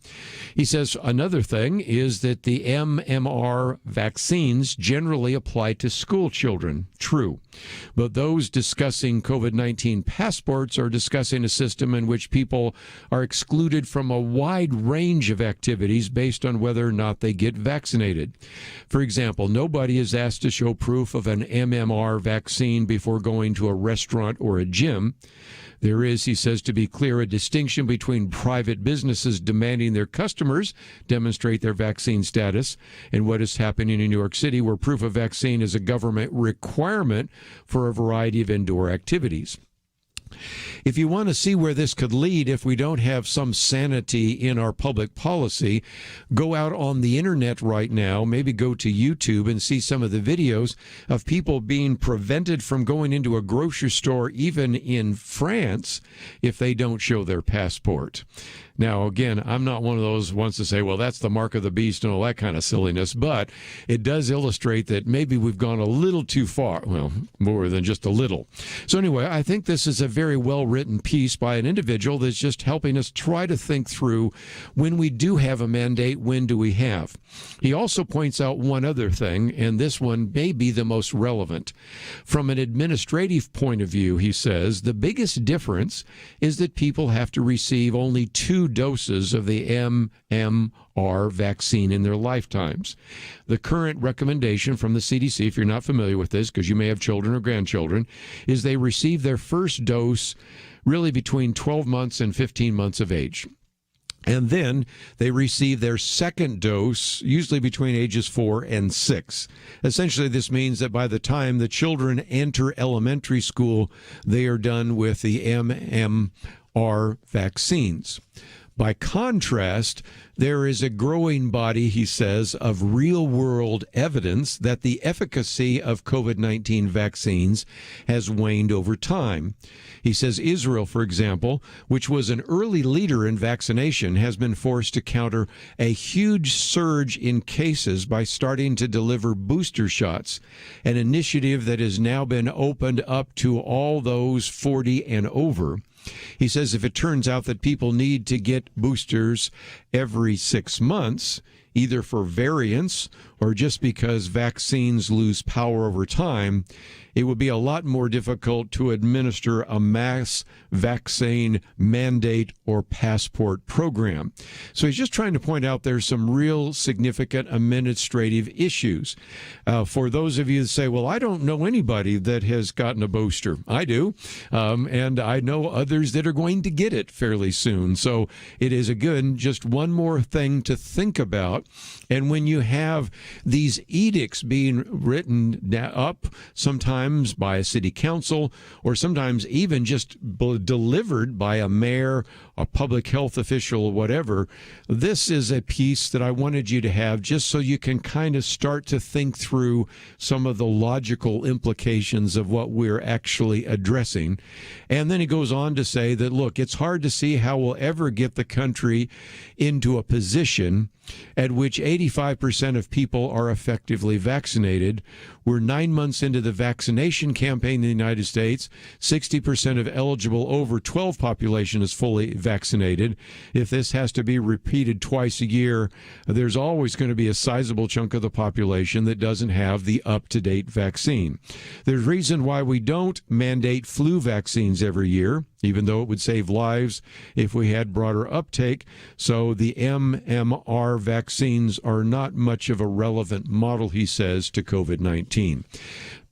Speaker 1: He says another thing is that the MMR vaccines generally apply to school children. True. But those discussing COVID-19 passports are discussing a system in which people are excluded from a wide range of activities based on whether or not they get vaccinated. For example, nobody is asked to show proof of an MMR vaccine before going to a restaurant or a gym. There is, he says, to be clear, a distinction between private businesses demanding their customers demonstrate their vaccine status and what is happening in New York City, where proof of vaccine is a government requirement for a variety of indoor activities. If you want to see where this could lead if we don't have some sanity in our public policy, go out on the internet right now, maybe go to YouTube and see some of the videos of people being prevented from going into a grocery store, even in France, if they don't show their passport. Now, again, I'm not one of those ones to say, well, that's the mark of the beast and all that kind of silliness, but it does illustrate that maybe we've gone a little too far. Well, more than just a little. So anyway, I think this is a very well-written piece by an individual that's just helping us try to think through when we do have a mandate, when do we have? He also points out one other thing, and this one may be the most relevant. From an administrative point of view, he says, the biggest difference is that people have to receive only 2 doses of the MMR vaccine in their lifetimes. The current recommendation from the CDC, if you're not familiar with this, because you may have children or grandchildren, is they receive their first dose really between 12 months and 15 months of age. And then they receive their second dose, usually between ages 4 and 6. Essentially, this means that by the time the children enter elementary school, they are done with the MMR vaccines. By contrast, there is a growing body, he says, of real-world evidence that the efficacy of COVID-19 vaccines has waned over time. He says Israel, for example, which was an early leader in vaccination, has been forced to counter a huge surge in cases by starting to deliver booster shots, an initiative that has now been opened up to all those 40 and over. He says if it turns out that people need to get boosters every 6 months, either for variants or just because vaccines lose power over time, it would be a lot more difficult to administer a mass vaccine mandate or passport program. So he's just trying to point out there's some real significant administrative issues. For those of you that say, well, I don't know anybody that has gotten a booster. I do. And I know others that are going to get it fairly soon. So it is, again, just one more thing to think about. And when you have these edicts being written up, sometimes by a city council, or sometimes even just delivered by a mayor, a public health official, or whatever, this is a piece that I wanted you to have just so you can kind of start to think through some of the logical implications of what we're actually addressing. And then he goes on to say that, look, it's hard to see how we'll ever get the country into a position at which 85% of people are effectively vaccinated. We're 9 months into the vaccination campaign in the United States. 60% of eligible over 12 population is fully vaccinated. If this has to be repeated twice a year, there's always going to be a sizable chunk of the population that doesn't have the up-to-date vaccine. There's reason why we don't mandate flu vaccines every year, even though it would save lives if we had broader uptake. So the MMR vaccines are not much of a relevant model, he says, to COVID-19.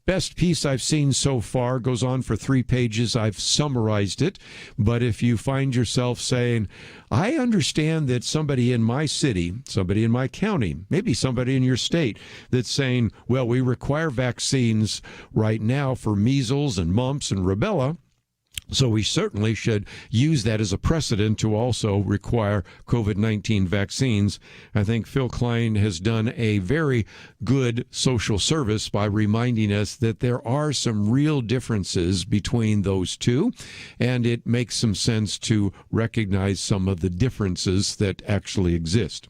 Speaker 1: Best piece I've seen so far goes on for 3 pages. I've summarized it. But if you find yourself saying, I understand that somebody in my city, somebody in my county, maybe somebody in your state that's saying, well, we require vaccines right now for measles and mumps and rubella, so we certainly should use that as a precedent to also require COVID-19 vaccines. I think Phil Klein has done a very good social service by reminding us that there are some real differences between those two, and it makes some sense to recognize some of the differences that actually exist.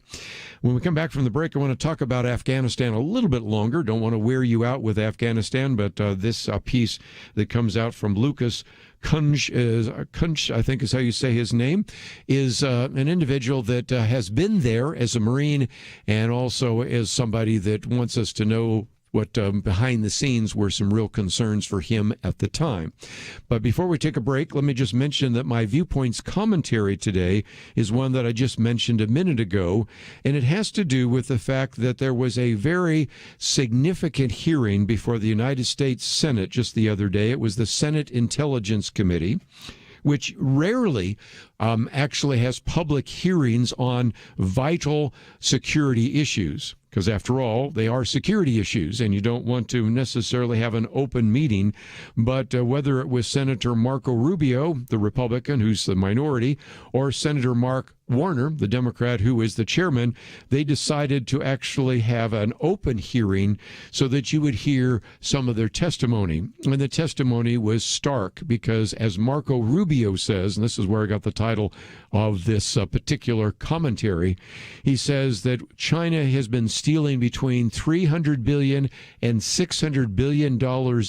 Speaker 1: When we come back from the break, I want to talk about Afghanistan a little bit longer. Don't want to wear you out with Afghanistan, but this piece that comes out from Lucas Kunch, I think is how you say his name, is an individual that has been there as a Marine and also as somebody that wants us to know what behind the scenes were some real concerns for him at the time. But before we take a break, let me just mention that my Viewpoints commentary today is one that I just mentioned a minute ago, and it has to do with the fact that there was a very significant hearing before the United States Senate just the other day. It was the Senate Intelligence Committee, which rarely actually has public hearings on vital security issues. Because after all, they are security issues, and you don't want to necessarily have an open meeting. But whether it was Senator Marco Rubio, the Republican, who's the minority, or Senator Mark Warner, the Democrat, who is the chairman, they decided to actually have an open hearing so that you would hear some of their testimony. And the testimony was stark because, as Marco Rubio says, and this is where I got the title of this particular commentary, he says that China has been stealing between $300 billion and $600 billion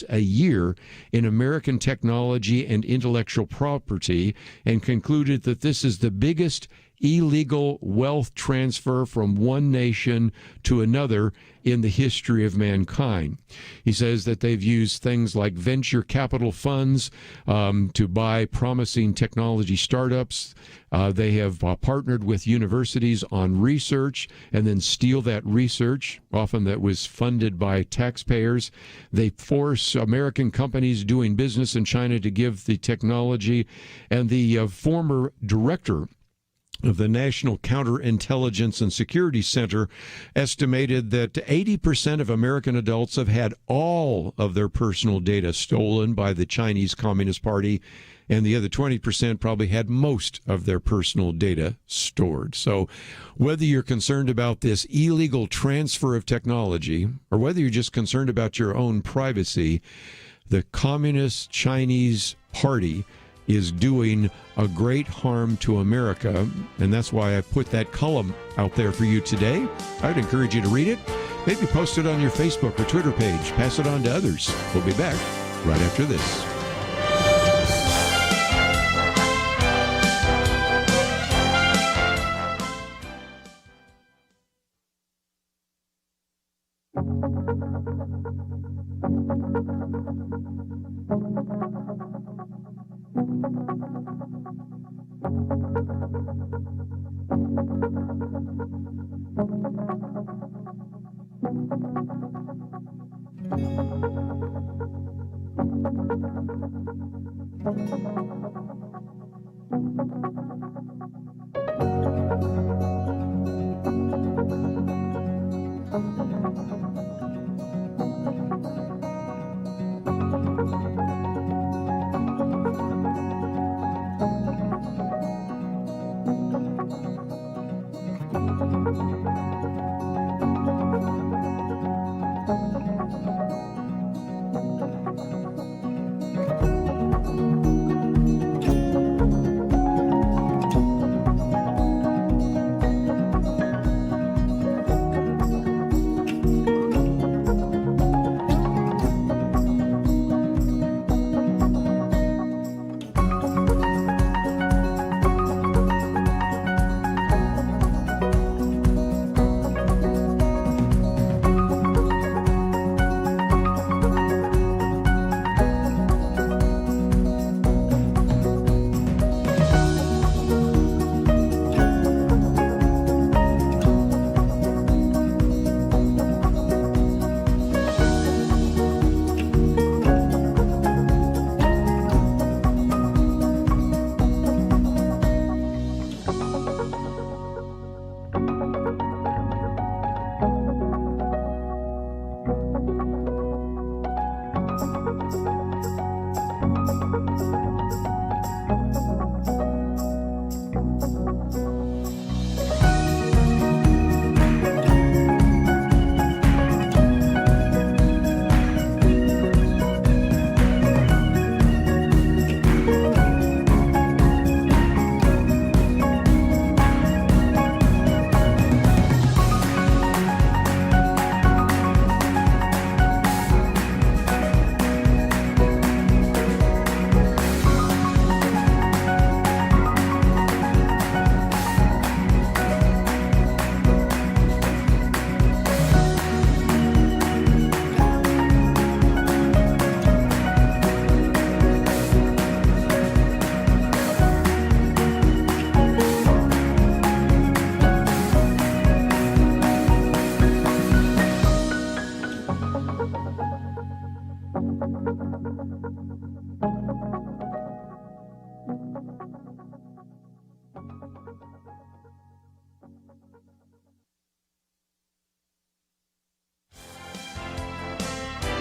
Speaker 1: a year in American technology and intellectual property, and concluded that this is the biggest illegal wealth transfer from one nation to another in the history of mankind. He says that they've used things like venture capital funds to buy promising technology startups. They have partnered with universities on research and then steal that research, often that was funded by taxpayers. They force American companies doing business in China to give the technology. And the former director of the National Counterintelligence and Security Center estimated that 80% of American adults have had all of their personal data stolen by the Chinese Communist Party, and the other 20% probably had most of their personal data stored. So whether you're concerned about this illegal transfer of technology or whether you're just concerned about your own privacy, the Communist Chinese Party is doing a great harm to America, and that's why I put that column out there for you today. I'd encourage you to read it. Maybe post it on your Facebook or Twitter page. Pass it on to others. We'll be back right after this.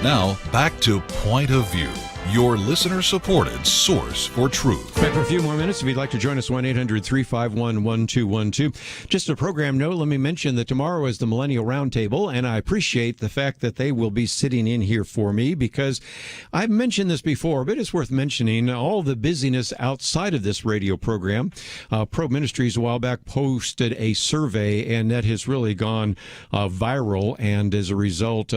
Speaker 5: Now, back to Point of View, your listener-supported source for truth.
Speaker 1: Back for a few more minutes. If you'd like to join us, 1-800-351-1212. Just a program note, let me mention that tomorrow is the Millennial Roundtable, and I appreciate the fact that they will be sitting in here for me because I've mentioned this before, but it's worth mentioning all the busyness outside of this radio program. Pro Ministries a while back posted a survey, and that has really gone viral, and as a result,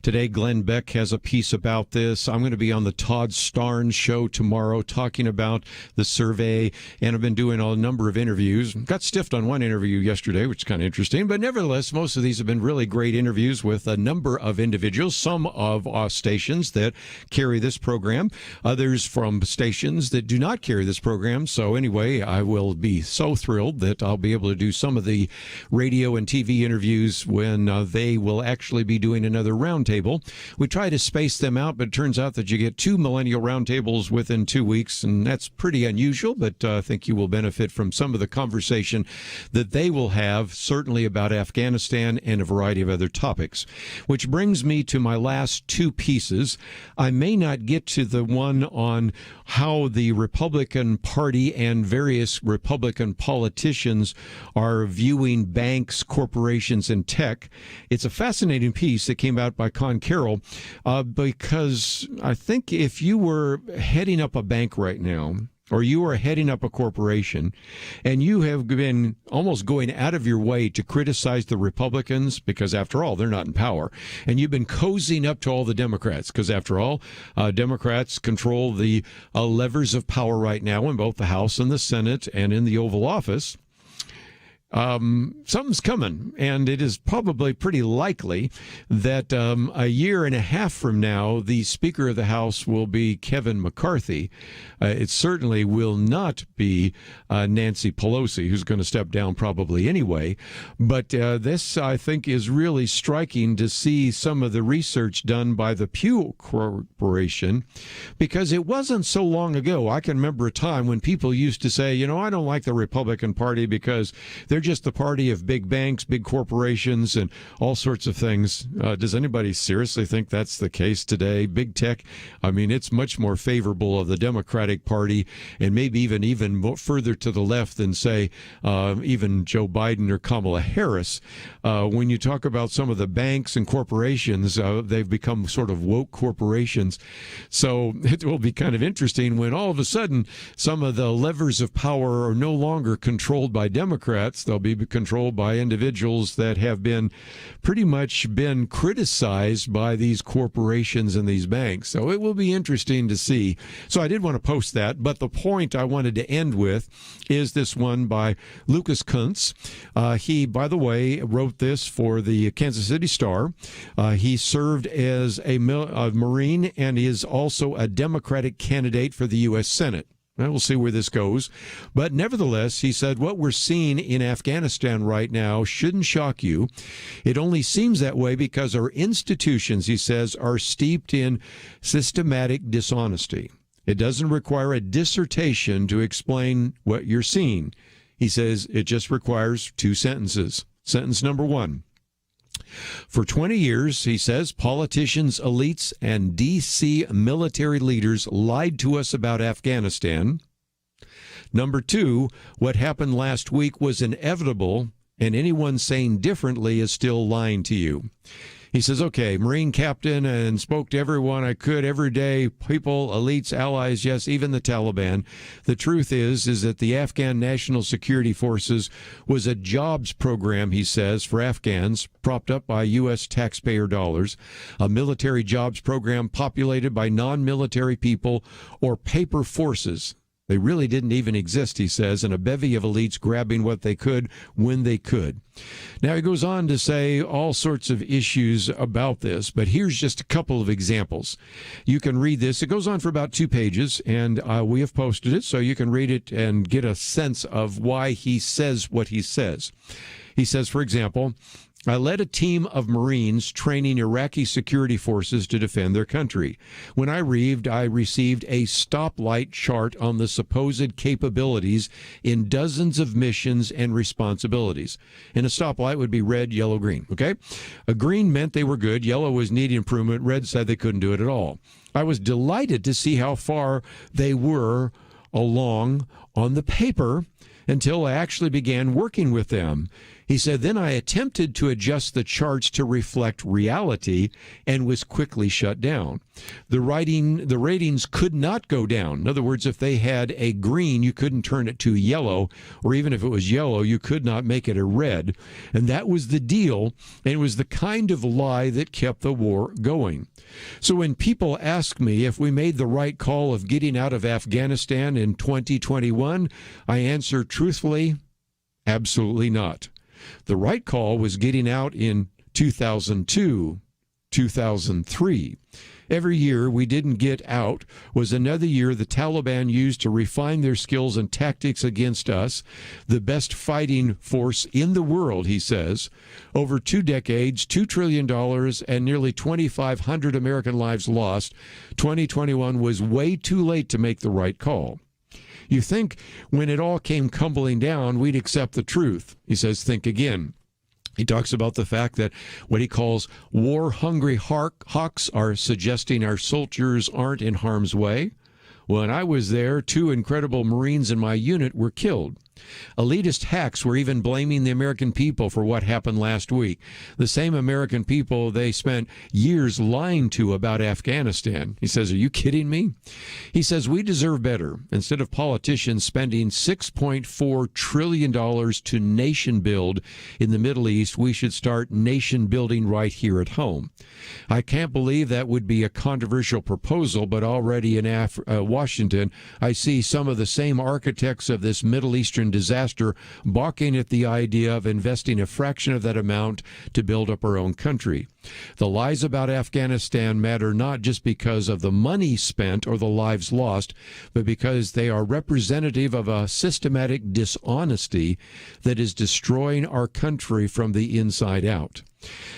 Speaker 1: today Glenn Beck has a piece about this. I'm going to be on the Todd Starnes' show tomorrow talking about the survey, and I've been doing a number of interviews. Got stiffed on one interview yesterday, which is kind of interesting, but nevertheless, most of these have been really great interviews with a number of individuals, some of stations that carry this program, others from stations that do not carry this program. So anyway, I will be so thrilled that I'll be able to do some of the radio and TV interviews when they will actually be doing another roundtable. We try to space them out, but it turns out that you get 2 millennial roundtables within 2 weeks, and that's pretty unusual, but I think you will benefit from some of the conversation that they will have, certainly about Afghanistan and a variety of other topics. Which brings me to my last two pieces. I may not get to the one on how the Republican Party and various Republican politicians are viewing banks, corporations, and tech. It's a fascinating piece that came out by Con Carroll, because I think if you were heading up a bank right now, or you are heading up a corporation, and you have been almost going out of your way to criticize the Republicans, because after all, they're not in power, and you've been cozying up to all the Democrats, because after all, Democrats control the levers of power right now in both the House and the Senate and in the Oval Office. Something's coming, and it is probably pretty likely that a year and a half from now, the Speaker of the House will be Kevin McCarthy. It certainly will not be Nancy Pelosi, who's going to step down probably anyway. But this, I think, is really striking to see some of the research done by the Pew Corporation, because it wasn't so long ago. I can remember a time when people used to say, you know, I don't like the Republican Party because they're just the party of big banks, big corporations, and all sorts of things. Does anybody seriously think that's the case today? Big tech, I mean, it's much more favorable of the Democratic Party, and maybe even more further to the left than, say, even Joe Biden or Kamala Harris. When you talk about some of the banks and corporations, they've become sort of woke corporations. So it will be kind of interesting when all of a sudden some of the levers of power are no longer controlled by Democrats. They'll be controlled by individuals that have been pretty much been criticized by these corporations and these banks. So it will be interesting to see. So I did want to post that, but the point I wanted to end with is this one by Lucas Kuntz. He, by the way, wrote this for the Kansas City Star. He served as a Marine and is also a Democratic candidate for the U.S. Senate. We'll see where this goes. But nevertheless, he said, what we're seeing in Afghanistan right now shouldn't shock you. It only seems that way because our institutions, he says, are steeped in systematic dishonesty. It doesn't require a dissertation to explain what you're seeing. He says it just requires 2 sentences. Sentence number 1. For 20 years, he says, politicians, elites, and D.C. military leaders lied to us about Afghanistan. Number 2, what happened last week was inevitable, and anyone saying differently is still lying to you. He says, okay, Marine captain, and spoke to everyone I could every day, people, elites, allies, yes, even the Taliban. The truth is that the Afghan National Security Forces was a jobs program, he says, for Afghans, propped up by U.S. taxpayer dollars, a military jobs program populated by non-military people or paper forces. They really didn't even exist, he says, and a bevy of elites grabbing what they could when they could. Now, he goes on to say all sorts of issues about this, but here's just a couple of examples. You can read this. It goes on for about 2 pages, and we have posted it, so you can read it and get a sense of why he says what he says. He says, for example, I led a team of Marines training Iraqi security forces to defend their country. When I received a stoplight chart on the supposed capabilities in dozens of missions and responsibilities. And a stoplight would be red, yellow, green, okay? A green meant they were good, yellow was needing improvement, red said they couldn't do it at all. I was delighted to see how far they were along on the paper until I actually began working with them. He said, then I attempted to adjust the charts to reflect reality and was quickly shut down. The ratings could not go down. In other words, if they had a green, you couldn't turn it to yellow, or even if it was yellow, you could not make it a red. And that was the deal, and it was the kind of lie that kept the war going. So when people ask me if we made the right call of getting out of Afghanistan in 2021, I answer truthfully, absolutely not. The right call was getting out in 2002, 2003. Every year we didn't get out was another year the Taliban used to refine their skills and tactics against us, the best fighting force in the world, he says. Over 2 decades, $2 trillion, and nearly 2,500 American lives lost. 2021 was way too late to make the right call. You think when it all came tumbling down, we'd accept the truth. He says, think again. He talks about the fact that what he calls war-hungry hawks are suggesting our soldiers aren't in harm's way. When I was there, 2 incredible Marines in my unit were killed. Elitist hacks were even blaming the American people for what happened last week. The same American people they spent years lying to about Afghanistan. He says, are you kidding me? He says, we deserve better. Instead of politicians spending $6.4 trillion to nation build in the Middle East, we should start nation building right here at home. I can't believe that would be a controversial proposal, but already in Washington, I see some of the same architects of this Middle Eastern disaster balking at the idea of investing a fraction of that amount to build up our own country. The lies about Afghanistan matter not just because of the money spent or the lives lost, but because they are representative of a systematic dishonesty that is destroying our country from the inside out.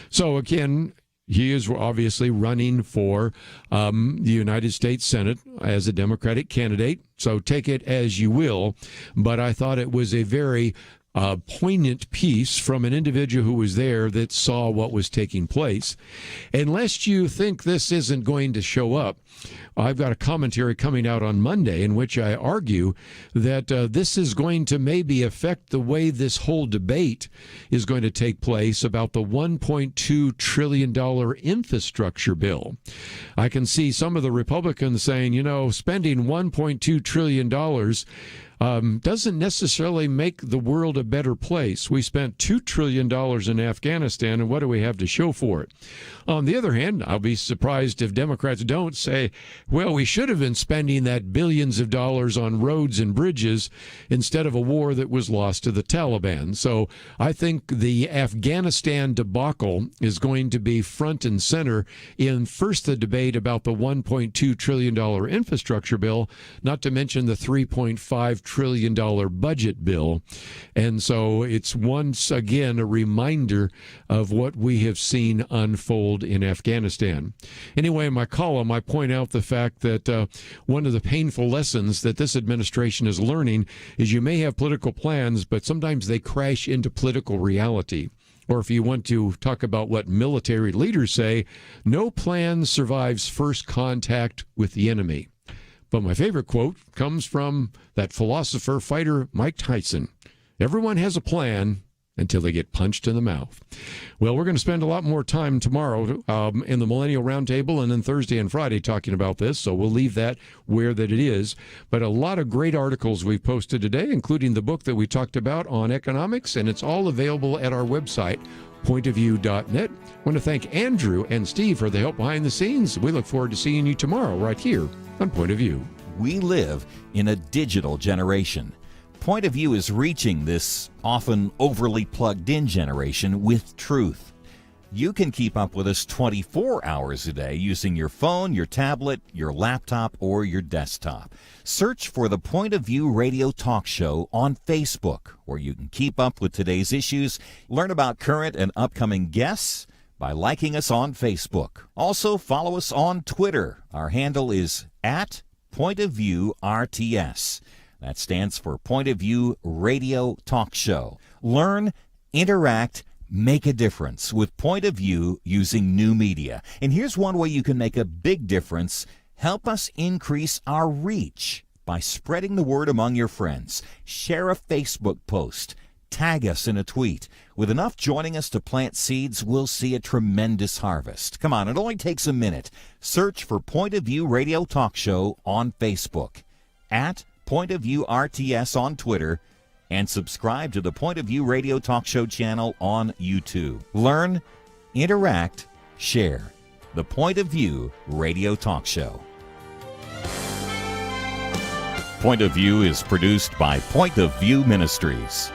Speaker 1: So again, he is obviously running for the United States Senate as a Democratic candidate, so take it as you will. But I thought it was a very poignant piece from an individual who was there that saw what was taking place. And lest you think this isn't going to show up, I've got a commentary coming out on Monday in which I argue that this is going to maybe affect the way this whole debate is going to take place about the $1.2 trillion infrastructure bill. I can see some of the Republicans saying, spending $1.2 trillion doesn't necessarily make the world a better place. We spent $2 trillion in Afghanistan, and what do we have to show for it? On the other hand, I'll be surprised if Democrats don't say, well, we should have been spending that billions of dollars on roads and bridges instead of a war that was lost to the Taliban. So I think the Afghanistan debacle is going to be front and center in first the debate about the $1.2 trillion infrastructure bill, not to mention the $3.5 trillion budget bill. And so it's once again a reminder of what we have seen unfold in Afghanistan. Anyway, in my column, I point out the fact that one of the painful lessons that this administration is learning is you may have political plans, but sometimes they crash into political reality. Or if you want to talk about what military leaders say, no plan survives first contact with the enemy. But my favorite quote comes from that philosopher fighter Mike Tyson. Everyone has a plan until they get punched in the mouth. Well, we're going to spend a lot more time tomorrow in the Millennial Roundtable and then Thursday and Friday talking about this, so we'll leave that where that it is. But a lot of great articles we've posted today, including the book that we talked about on economics, and it's all available at our website, pointofview.net. I want to thank Andrew and Steve for the help behind the scenes. We look forward to seeing you tomorrow right here on Point of View.
Speaker 4: We live in a digital generation. Point of View is reaching this often overly plugged-in generation with truth. You can keep up with us 24 hours a day using your phone, your tablet, your laptop, or your desktop. Search for the Point of View radio talk show on Facebook, where you can keep up with today's issues, learn about current and upcoming guests by liking us on Facebook. Also, follow us on Twitter. Our handle is @PointOfViewRTS. That stands for Point of View Radio Talk Show. Learn, interact, make a difference with Point of View using new media. And here's one way you can make a big difference. Help us increase our reach by spreading the word among your friends. Share a Facebook post. Tag us in a tweet. With enough joining us to plant seeds, we'll see a tremendous harvest. Come on, it only takes a minute. Search for Point of View Radio Talk Show on Facebook, at Point of View RTS on Twitter, and subscribe to the Point of View Radio Talk Show channel on YouTube. Learn, interact, share. The Point of View Radio Talk Show. Point of View is produced by Point of View Ministries.